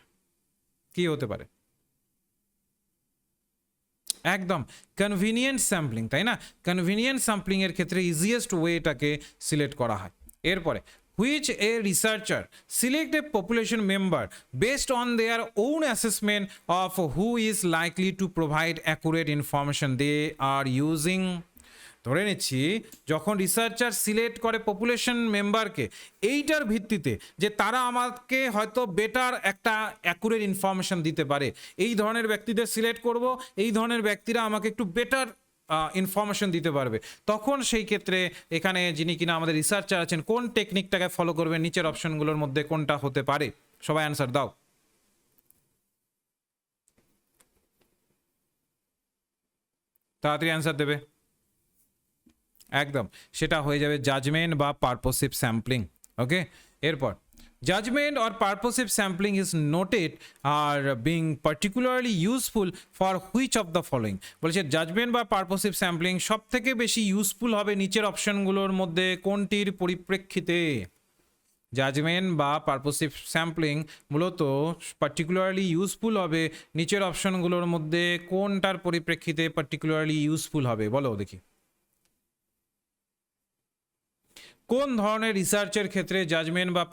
কি হতে পারে? একদম কনভিনিয়েন্ট স্যাম্পলিং, তাই না? কনভিনিয়েন্ট স্যাম্পলিং এর ক্ষেত্রে ইজিয়েস্ট ওয়েটাকে সিলেক্ট করা হয়। এরপরে, which a researcher select a population member based on their own assessment of who is likely to provide accurate information they are using? ধরে নিচ্ছি যখন রিসার্চার সিলেক্ট করে পপুলেশন মেম্বারকে এইটার ভিত্তিতে যে তারা আমাকে হয়তো বেটার একটা অ্যাকুরেট ইনফরমেশন দিতে পারে, এই ধরনের ব্যক্তিদের সিলেক্ট করব, এই ধরনের ব্যক্তিরা আমাকে একটু বেটার ইনফরমেশন দিতে পারবে, তখন সেই ক্ষেত্রে এখানে যিনি কিনা আমাদের রিসার্চার আছেন কোন টেকনিকটাকে ফলো করবেন? নিচের অপশনগুলোর মধ্যে কোনটা হতে পারে? সবাই অ্যান্সার দাও। তাড়াতাড়ি অ্যান্সার দেবে। একদম সেটা হয়ে যাবে জাজমেন্ট বা পারপোসিভ স্যাম্পলিং। ওকে, এরপর judgment or purposive sampling is noted are being particularly useful for which of the following? বলছে জাজমেন্ট বা পারপোসিভ স্যাম্পলিং সব থেকে বেশি ইউজফুল হবে নিচের অপশনগুলোর মধ্যে কোনটির পরিপ্রেক্ষিতে? জাজমেন্ট বা পারপোসিভ স্যাম্পলিং মূলত পার্টিকুলারলি ইউজফুল হবে নিচের অপশনগুলোর মধ্যে কোনটার পরিপ্রেক্ষিতে পার্টিকুলারলি ইউজফুল হবে? বলো দেখি। কোন ধরনের রিসার্চের ক্ষেত্রে জাজমেন্ট বা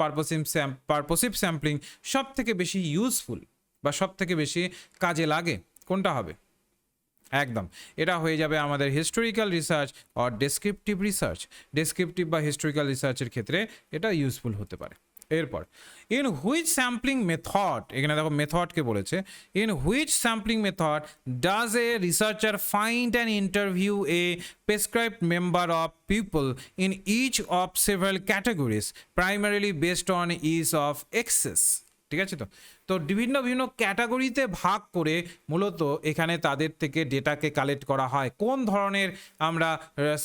পারপোসিভ স্যাম্পলিং সব থেকে বেশি ইউজফুল বা সব থেকে বেশি কাজে লাগে? কোনটা হবে? একদম এটা হয়ে যাবে আমাদের হিস্টোরিক্যাল রিসার্চ আর ডেসক্রিপটিভ রিসার্চ। ডেসক্রিপটিভ বা হিস্টোরিক্যাল রিসার্চের ক্ষেত্রে এটা ইউজফুল হতে পারে। এরপর, ইন হুইচ স্যাম্পলিং মেথড, এখানে দেখো মেথডকে বলেছে, in which sampling method does a researcher find and interview a prescribed member of people in each of several categories primarily based on ease of access? ঠিক আছে, তো তো বিভিন্ন বিভিন্ন ক্যাটাগরিতে ভাগ করে মূলত এখানে তাদের থেকে ডেটাকে কালেক্ট করা হয়। কোন ধরনের আমরা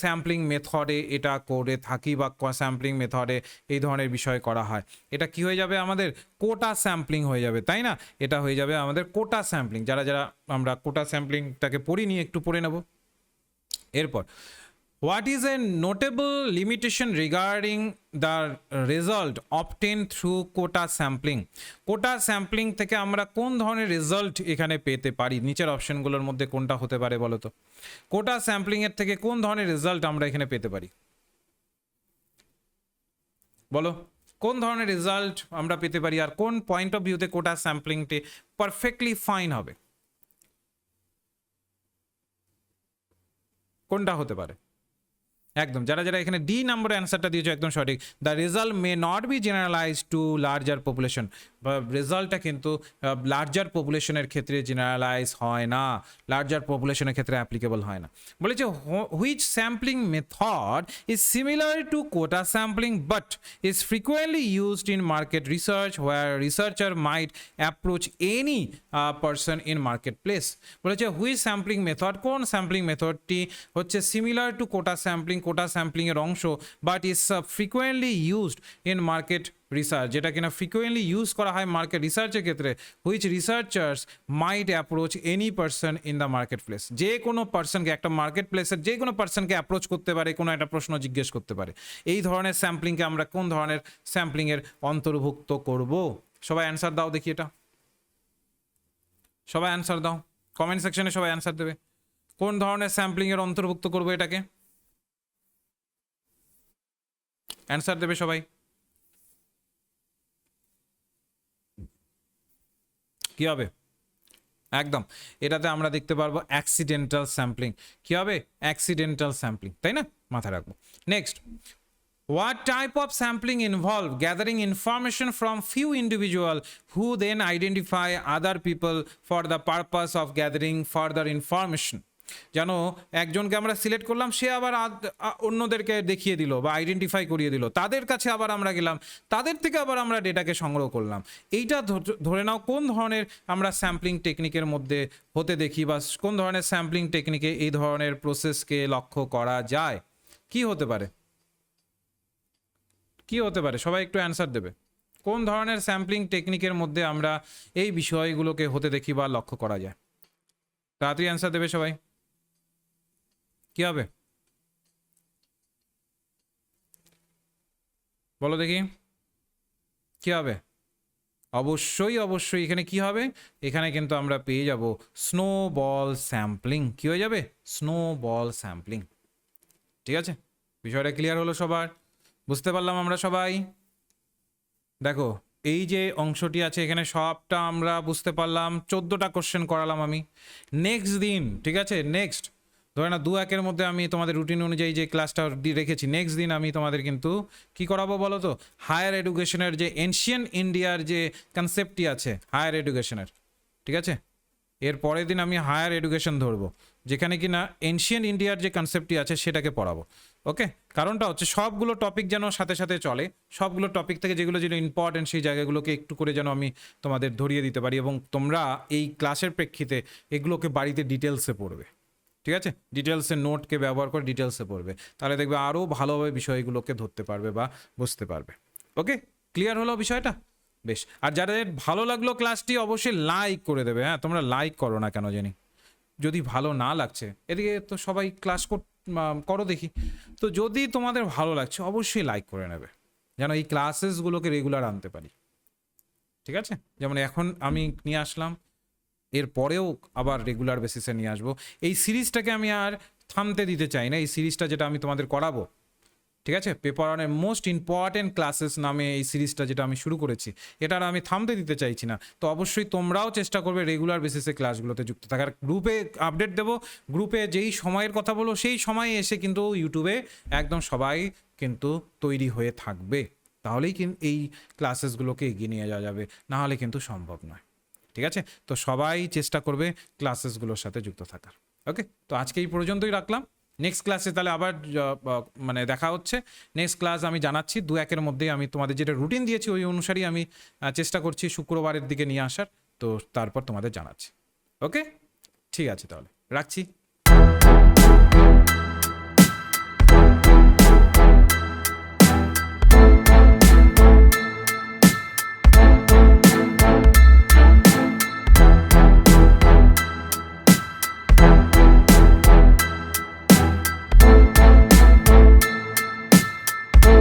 স্যাম্পলিং মেথডে এটা করে থাকি বা স্যাম্পলিং মেথডে এই ধরনের বিষয় করা হয়? এটা কি হয়ে যাবে আমাদের? কোটা স্যাম্পলিং হয়ে যাবে, তাই না? এটা হয়ে যাবে আমাদের কোটা স্যাম্পলিং। যারা যারা আমরা কোটা স্যাম্পলিংটাকে পড়ি নিয়ে একটু পড়ে নেব। এরপর, What is a notable limitation regarding the result obtained through quota sampling? Quota sampling থেকে আমরা কোন ধরনের রেজাল্ট এখানে পেতে পারি? নিচের অপশনগুলোর মধ্যে কোনটা হতে পারে বলো তো? কোটা স্যাম্পলিং এর থেকে কোন ধরনের রেজাল্ট আমরা এখানে পেতে পারি? বলো কোন ধরনের রেজাল্ট আমরা পেতে পারি আর কোন পয়েন্ট অফ ভিউতে কোটা স্যাম্পলিংটি পারফেক্টলি ফাইন হবে? কোনটা হতে পারে? একদম যারা যারা এখানে ডি নম্বরের অ্যান্সারটা দিয়েছো একদম সঠিক। The result may not be generalize to larger population, বা রেজাল্টটা কিন্তু লার্জার পপুলেশনের ক্ষেত্রে জেনারেলাইজ হয় না, লার্জার পপুলেশনের ক্ষেত্রে অ্যাপ্লিকেবল হয় না। বলেছে which sampling method is similar to quota sampling but is frequently used in market research where researcher might approach any person in market place. বলেছে হুইচ স্যাম্পলিং মেথড, কোন স্যাম্পলিং মেথডটি হচ্ছে similar to quota sampling, quota sampling এর অংশ, but is frequently used in market research, যেটা কিনা ফ্রিকুয়েন্টলি ইউজ করা হয় মার্কেট রিসার্চের ক্ষেত্রে। Which researchers might approach any person in the market place, যে কোনো পার্সনকে, একটা মার্কেট প্লেসের যে কোনো পার্সনকে অ্যাপ্রোচ করতে পারে, কোনো একটা প্রশ্ন জিজ্ঞেস করতে পারে। এই ধরনের স্যাম্পলিংকে আমরা কোন ধরনের স্যাম্পলিংয়ের অন্তর্ভুক্ত করব? সবাই অ্যান্সার দাও দেখি, এটা সবাই অ্যান্সার দাও, কমেন্ট সেকশনে সবাই অ্যান্সার দেবে। কোন ধরনের স্যাম্পলিংয়ের অন্তর্ভুক্ত করবো এটাকে? অ্যান্সার দেবে সবাই। কি হবে? একদম এটাতে আমরা দেখতে পারবো অ্যাক্সিডেন্টাল স্যাম্পলিং। কি হবে? অ্যাক্সিডেন্টাল স্যাম্পলিং, তাই না? মাথায় রাখবো। Next, what type of sampling involve gathering information from few individual who then identify other people for the purpose of gathering further information? যেন একজনকে আমরা সিলেক্ট করলাম, সে আবার অন্যদেরকে দেখিয়ে দিল বা আইডেন্টিফাই করিয়ে দিল, তাদের কাছে আবার আমরা গেলাম, তাদের থেকে আবার আমরা ডেটাকে সংগ্রহ করলাম। এইটা ধরে নাও কোন ধরনের আমরা স্যাম্পলিং টেকনিকের মধ্যে হতে দেখি, বা কোন ধরনের স্যাম্পলিং টেকনিকে এই ধরনের প্রসেসকে লক্ষ্য করা যায়? কি হতে পারে? কি হতে পারে? সবাই একটু অ্যান্সার দেবে। কোন ধরনের স্যাম্পলিং টেকনিকের মধ্যে আমরা এই বিষয়গুলোকে হতে দেখি বা লক্ষ্য করা যায়? তাড়াতাড়ি অ্যান্সার দেবে সবাই। কি হবে বলো দেখি, কি হবে? অবশ্যই অবশ্যই এখানে কি হবে? এখানে কিন্তু আমরা পেয়ে যাব স্নোবল স্যাম্পলিং। কি হয়ে যাবে? Snowball sampling. ঠিক আছে, বিষয়টা ক্লিয়ার হলো সবার? বুঝতে পারলাম আমরা সবাই? দেখো এই যে অংশটি আছে এখানে সবটা আমরা বুঝতে পারলাম। 14টা কোশ্চেন করালাম আমি। নেক্সট দিন, ঠিক আছে, নেক্সট ধরে না 2-1-এর মধ্যে আমি তোমাদের রুটিন অনুযায়ী যে ক্লাসটা রেখেছি, নেক্সট দিন আমি তোমাদের কিন্তু কি করাবো বলো তো? হায়ার এডুকেশনের যে এনশিয়েন্ট ইন্ডিয়ার যে কনসেপ্টটি আছে হায়ার এডুকেশনের, ঠিক আছে, এর পরের দিন আমি হায়ার এডুকেশন ধরবো, যেখানে কি না এনশিয়েন্ট ইন্ডিয়ার যে কনসেপ্টটি আছে সেটাকে পড়াবো। ওকে, কারণটা হচ্ছে সবগুলো টপিক যেন সাথে সাথে চলে, সবগুলো টপিক থেকে যেগুলো যেটা ইম্পর্টেন্ট সেই জায়গাগুলোকে একটু করে যেন আমি তোমাদের ধরিয়ে দিতে পারি, এবং তোমরা এই ক্লাসের প্রেক্ষিতে এগুলোকে বাড়িতে ডিটেলসে পড়বে। ঠিক আছে, ডিটেলসের নোটকে ব্যবহার করে ডিটেলসে পড়বে, তাহলে দেখবে আরও ভালোভাবে বিষয়গুলোকে ধরতে পারবে বা বুঝতে পারবে। ওকে, ক্লিয়ার হলো বিষয়টা? বেশ, আর যাদের ভালো লাগলো ক্লাসটি অবশ্যই লাইক করে দেবে। হ্যাঁ, তোমরা লাইক করো না কেন জানি, যদি ভালো না লাগছে, এদিকে তো সবাই ক্লাস করো দেখি, তো যদি তোমাদের ভালো লাগছে অবশ্যই লাইক করে নেবে, যেন এই ক্লাসেসগুলোকে রেগুলার আনতে পারি। ঠিক আছে, যেমন এখন আমি নিয়ে আসলাম, এর পরেও আবার রেগুলার বেসিসে নিয়ে আসবো। এই সিরিজটাকে আমি আর থামতে দিতে চাই না, এই সিরিজটা যেটা আমি তোমাদের করাবো, ঠিক আছে, পেপার ওয়ানের মোস্ট ইম্পর্টেন্ট ক্লাসেস নামে এই সিরিজটা যেটা আমি শুরু করেছি, এটা আর আমি থামতে দিতে চাইছি না। তো অবশ্যই তোমরাও চেষ্টা করবে রেগুলার বেসিসে ক্লাসগুলোতে যুক্ত থাকার। গ্রুপে আপডেট দেবো, গ্রুপে যেই সময়ের কথা বলো সেই সময়ে এসে কিন্তু ইউটিউবে একদম সবাই কিন্তু তৈরি হয়ে থাকবে, তাহলেই কিন্তু এই ক্লাসেসগুলোকে এগিয়ে নিয়ে যাওয়া যাবে, না হলে কিন্তু সম্ভব নয়। ঠিক আছে, তো সবাই চেষ্টা করবে ক্লাসেসগুলোর সাথে যুক্ত থাকার। ওকে, তো আজকে এই পর্যন্তই রাখলাম। নেক্সট ক্লাসে তাহলে আবার মানে দেখা হচ্ছে। নেক্সট ক্লাস আমি জানাচ্ছি 2-1-এর মধ্যেই, আমি তোমাদের যেটা রুটিন দিয়েছি ওই অনুসারেই আমি চেষ্টা করছি শুক্রবারের দিকে নিয়ে আসার, তো তারপর তোমাদের জানাচ্ছি। ওকে, ঠিক আছে, তাহলে রাখছি।